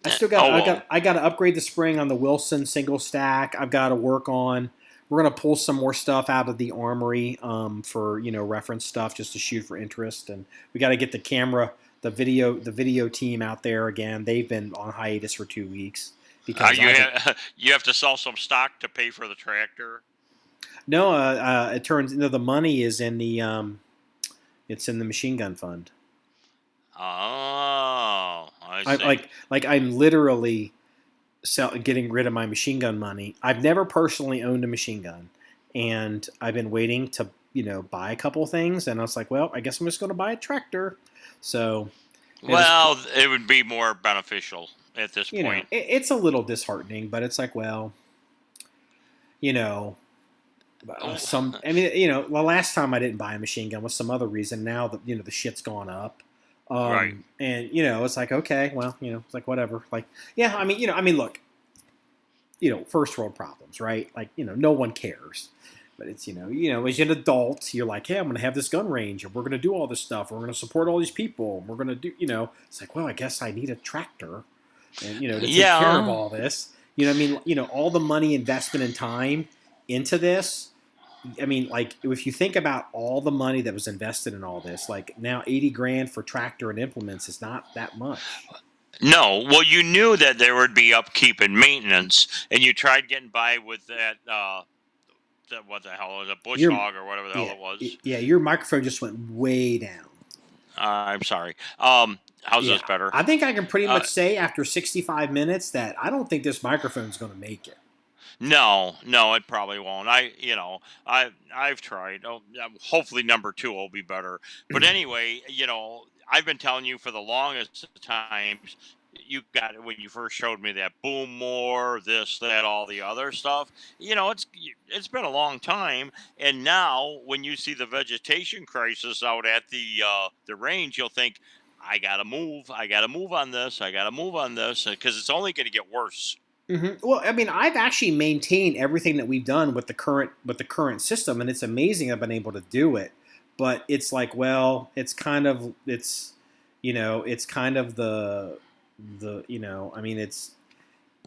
I still got I got to upgrade the spring on the Wilson single stack. I've got to work on. We're gonna pull some more stuff out of the armory for reference stuff just to shoot for interest, and we got to get the camera, the video team out there again. They've been on hiatus for 2 weeks because you have to sell some stock to pay for the tractor. No, it turns into the money is in the it's in the machine gun fund. Oh, I see. Like I'm literally getting rid of my machine gun money. I've never personally owned a machine gun, and I've been waiting to buy a couple things, and I was like, well, I guess I'm just going to buy a tractor. So, it would be more beneficial at this point. It's a little disheartening, but it's like, well, the last time I didn't buy a machine gun was some other reason. Now that the shit's gone up. Right. And it's like, okay, well, it's like whatever. Like, yeah, look, first world problems, right? Like, no one cares. But it's, as an adult, you're like, hey, I'm going to have this gun range, and we're going to do all this stuff. We're going to support all these people. And we're going to do, it's like, well, I guess I need a tractor, and to take care of all this. All the money, investment, and time into this. I mean, like, if you think about all the money that was invested in all this, like now $80,000 for tractor and implements is not that much. No, well, you knew that there would be upkeep and maintenance, and you tried getting by with that. What the hell was it, bush hog or whatever the hell it was? Yeah, your microphone just went way down. I'm sorry. How's this better? I think I can pretty much say after 65 minutes that I don't think this microphone's going to make it. No, it probably won't. I've tried. Oh, hopefully number 2 will be better. But anyway, I've been telling you for the longest times. You got it when you first showed me that boom more, this, that, all the other stuff. It's been a long time, and now when you see the vegetation crisis out at the range, you'll think, I gotta move on this, because it's only going to get worse. Mm-hmm. Well, I mean, I've actually maintained everything that we've done with the current system, and it's amazing I've been able to do it. But it's like, well, it's kind of I mean, it's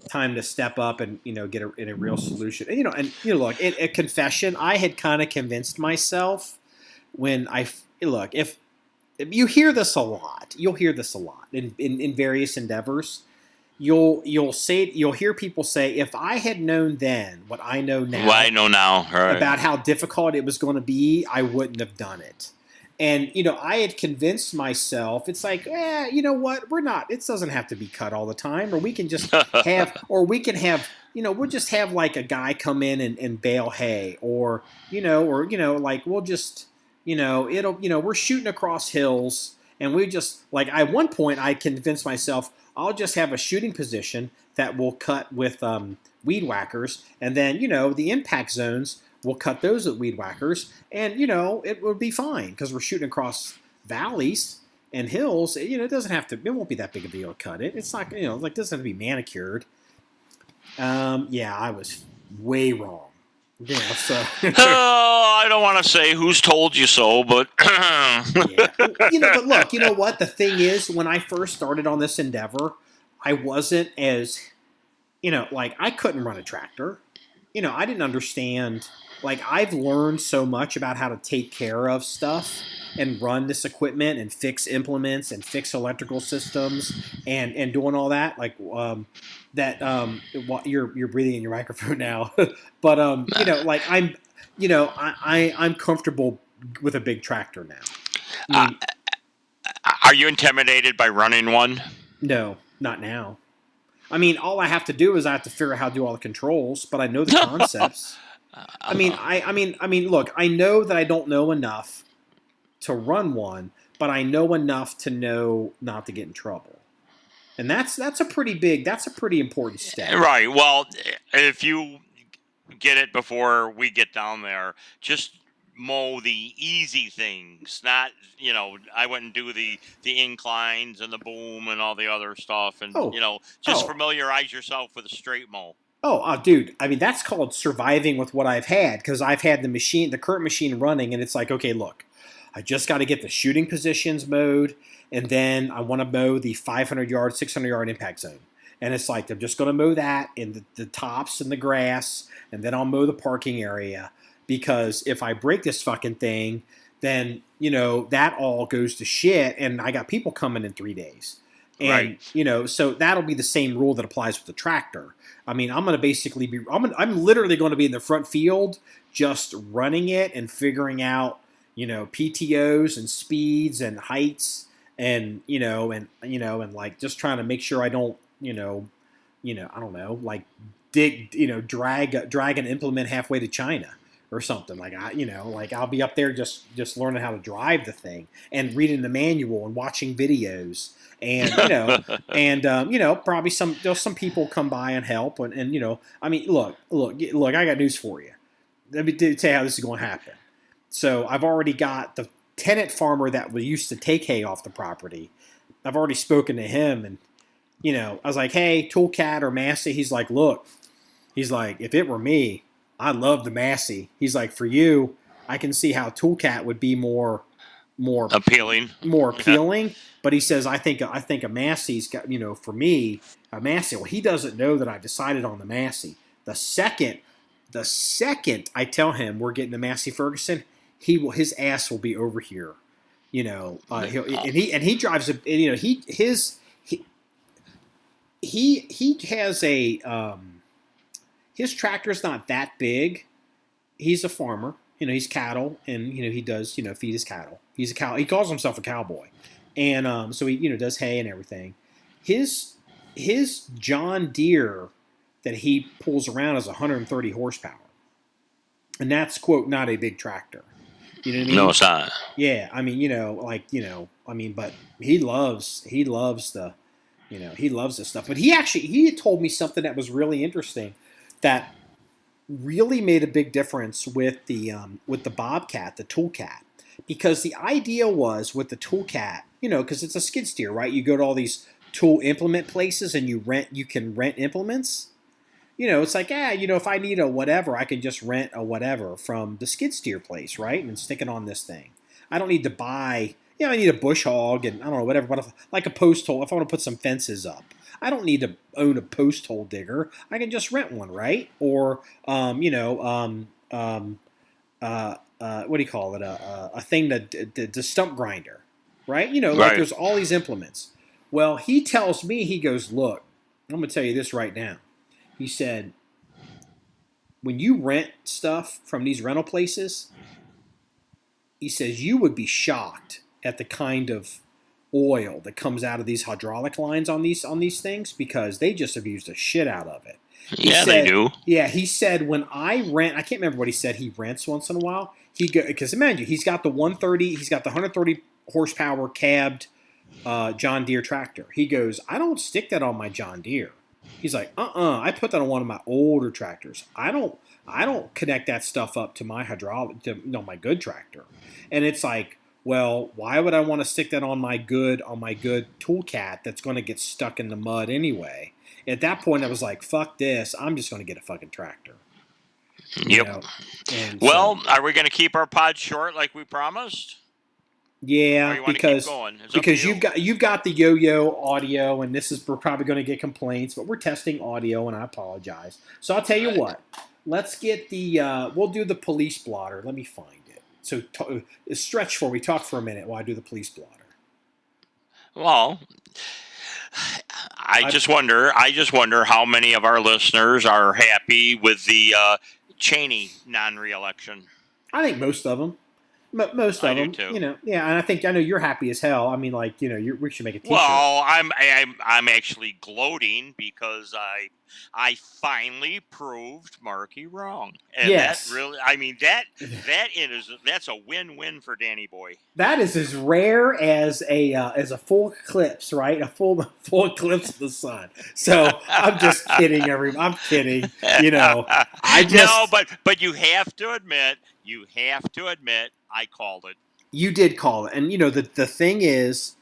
time to step up and get a real solution. And look, a confession. I had kind of convinced myself when look, if you hear this a lot, you'll hear this a lot in various endeavors. You'll hear people say, if I had known then what I know now, right, about how difficult it was going to be, I wouldn't have done it. And I had convinced myself, it's like, you know what, we're not. It doesn't have to be cut all the time, or we can just have, we'll just have like a guy come in and bale hay, or like we'll just, we're shooting across hills, and we just like at one point I convinced myself, I'll just have a shooting position that will cut with weed whackers, and then the impact zones, we'll cut those with weed whackers, and it would be fine because we're shooting across valleys and hills. It doesn't have to. It won't be that big a deal to cut it. It's not like it doesn't have to be manicured. Yeah, I was way wrong. So I don't want to say who's told you so, but yeah. But look, you know what? The thing is, when I first started on this endeavor, I wasn't as, like I couldn't run a tractor. I didn't understand. Like I've learned so much about how to take care of stuff and run this equipment and fix implements and fix electrical systems and doing all that. Like you're breathing in your microphone now, but like I'm comfortable with a big tractor now. I mean, are you intimidated by running one? No, not now. I mean, all I have to do is I have to figure out how to do all the controls, but I know the concepts. I mean, look, I know that I don't know enough to run one, but I know enough to know not to get in trouble. And that's a pretty important step. Right. Well, if you get it before we get down there, just mow the easy things, not I wouldn't do the inclines and the boom and all the other stuff, and familiarize yourself with a straight mow. Dude, I mean, that's called surviving with what I've had, because I've had the current machine running, and it's like, okay, look, I just got to get the shooting positions mowed, and then I want to mow the 500-yard, 600-yard impact zone. And it's like, I'm just going to mow that and the tops and the grass, and then I'll mow the parking area, because if I break this fucking thing, then, that all goes to shit, and I got people coming in 3 days. And, right. So that'll be the same rule that applies with the tractor. I mean, I'm going to basically I'm literally going to be in the front field just running it and figuring out, PTOs and speeds and heights and, and like just trying to make sure I don't, I don't know, like drag an implement halfway to China or something. Like I'll be up there just learning how to drive the thing and reading the manual and watching videos. And probably there's some people come by and help, and I mean, look, I got news for you. Let me tell you how this is going to happen. So I've already got the tenant farmer that we used to take hay off the property. I've already spoken to him, and I was like, hey, Toolcat or Massey. He's like, look, if it were me, I love the Massey. He's like, for you, I can see how Toolcat would be more appealing. Yeah. But he says, I think a Massey's got, for me, a Massey. Well, he doesn't know that I've decided on the Massey. The second I tell him we're getting the Massey-Ferguson, his ass will be over here. He drives a, he has a, his tractor's not that big. He's a farmer. He's cattle, and he does feed his cattle. He's a cow. He calls himself a cowboy, and so he does hay and everything. His John Deere that he pulls around is 130 horsepower, and that's quote not a big tractor. You know what I mean? No, it's not. Yeah, I mean, but he loves the, he loves this stuff. But he had told me something that was really interesting, that really made a big difference with the Bobcat, the Toolcat. because the idea was with the toolcat, because it's a skid steer, right? You go to all these tool implement places and you can rent implements. It's like, if I need a whatever, I can just rent a whatever from the skid steer place, right? And stick it on this thing. I don't need to buy, I need a bush hog and I don't know, whatever, but like a post hole, if I want to put some fences up. I don't need to own a post hole digger. I can just rent one, right? Or, what do you call it? A thing the stump grinder, right? Like there's all these implements. Well, he tells me, he goes, look, I'm going to tell you this right now. He said, when you rent stuff from these rental places, he says you would be shocked at the kind of oil that comes out of these hydraulic lines on these things, because they just have used the shit out of it. They do. Yeah, he said when I rent, I can't remember what he said. He rents once in a while. Because imagine, he's got the 130, he's got the 130 horsepower cabbed John Deere tractor. He goes, I don't stick that on my John Deere. He's like, I put that on one of my older tractors. I don't connect that stuff up to my my good tractor. And it's like, well, why would I want to stick that on my good toolcat that's going to get stuck in the mud anyway? At that point, I was like, fuck this. I'm just going to get a fucking tractor. Yep. Well, are we going to keep our pod short like we promised? Yeah, because you've got the yo-yo audio, and we're probably going to get complaints, but we're testing audio, and I apologize. So I'll tell you what. Let's get we'll do the police blotter. Let me find it. So stretch for me. Talk for a minute while I do the police blotter. Well, I just wonder how many of our listeners are happy with the Cheney non-reelection. I think most of them. Most of them, too. And I know you're happy as hell. I mean, like, we should make a t-shirt. Well, I'm actually gloating because I finally proved Marky wrong, and yes. that really, that's a win-win for Danny Boy. That is as rare as a full eclipse, right? A full eclipse of the sun. So I'm just kidding, everyone. I'm kidding. No, but you have to admit. I called it. You did call it. And, the thing is,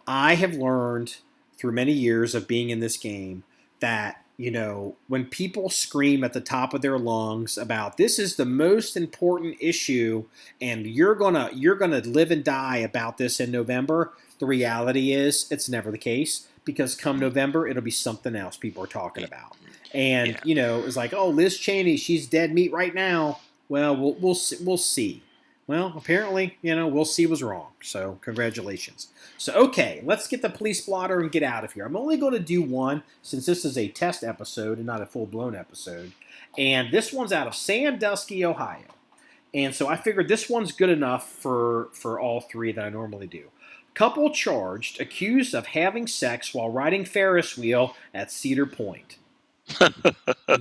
I have learned through many years of being in this game that, when people scream at the top of their lungs about this is the most important issue and you're gonna live and die about this in November, the reality is it's never the case, because come November, it'll be something else people are talking about. And, it's like, oh, Liz Cheney, she's dead meat right now. Well, we'll see. Well, apparently, we'll see was wrong. So, congratulations. So, okay, let's get the police blotter and get out of here. I'm only going to do one since this is a test episode and not a full-blown episode. And this one's out of Sandusky, Ohio. And so I figured this one's good enough for all three that I normally do. Couple charged, accused of having sex while riding Ferris wheel at Cedar Point.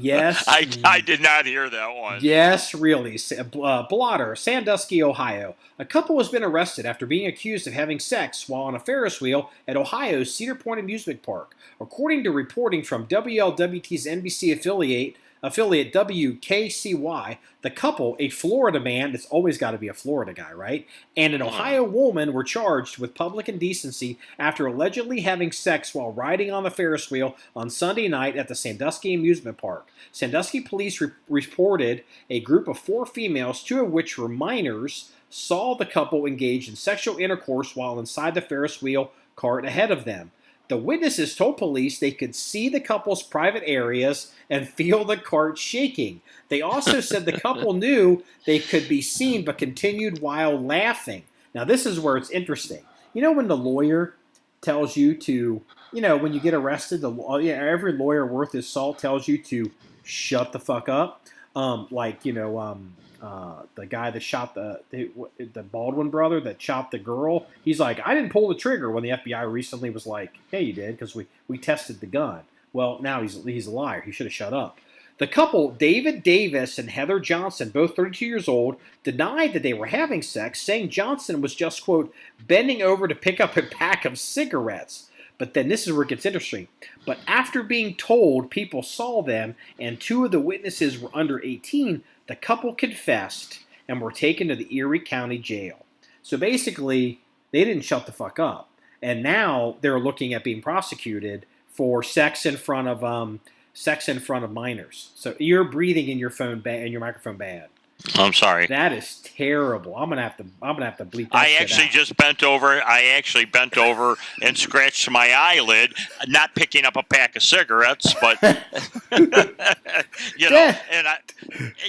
Yes. I did not hear that one. Yes, really. Blotter, Sandusky, Ohio. A couple has been arrested after being accused of having sex while on a Ferris wheel at Ohio's Cedar Point amusement park. According to reporting from WLWT's NBC affiliate WKCY, the couple, a Florida man, it's always got to be a Florida guy, right? And an Ohio woman were charged with public indecency after allegedly having sex while riding on the Ferris wheel on Sunday night at the Sandusky amusement park. Sandusky police reported a group of 4 females, 2 of which were minors, saw the couple engage in sexual intercourse while inside the Ferris wheel cart ahead of them. The witnesses told police they could see the couple's private areas and feel the cart shaking. They also said the couple knew they could be seen but continued while laughing. Now, this is where it's interesting. When the lawyer tells you to, when you get arrested, every lawyer worth his salt tells you to shut the fuck up. The guy that shot the Baldwin brother that shot the girl, he's like, I didn't pull the trigger, when the FBI recently was like, hey, you did, because we tested the gun. Well, now he's a liar. He should have shut up. The couple, David Davis and Heather Johnson, both 32 years old, denied that they were having sex, saying Johnson was just, quote, bending over to pick up a pack of cigarettes. But then this is where it gets interesting. But after being told people saw them and 2 of the witnesses were under 18, the couple confessed and were taken to the Erie County Jail. So basically, they didn't shut the fuck up. And now they're looking at being prosecuted for sex in front of minors. So you're breathing in your phone and your microphone bad. I'm sorry. That is terrible. I'm gonna have to bleep that. I actually just bent over. And scratched my eyelid, not picking up a pack of cigarettes, but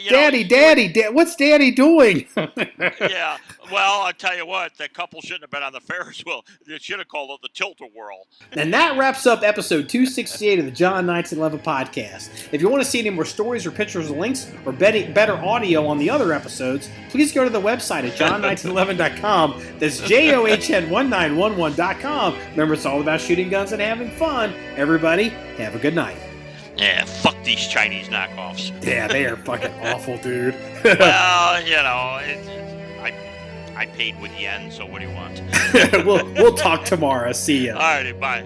Daddy, what's Daddy doing? Yeah. Well, I'll tell you what, that couple shouldn't have been on the Ferris wheel. They should have called it the Tilt-A-Whirl. And that wraps up episode 268 of the John 1911 podcast. If you want to see any more stories or pictures or links or better audio on the other episodes, please go to the website at john1911.com. That's JOHN1911.com. Remember, it's all about shooting guns and having fun. Everybody, have a good night. Yeah, fuck these Chinese knockoffs. Yeah, they are fucking awful, dude. Well, I paid with yen, so what do you want? We'll talk tomorrow. See ya. All righty, bye.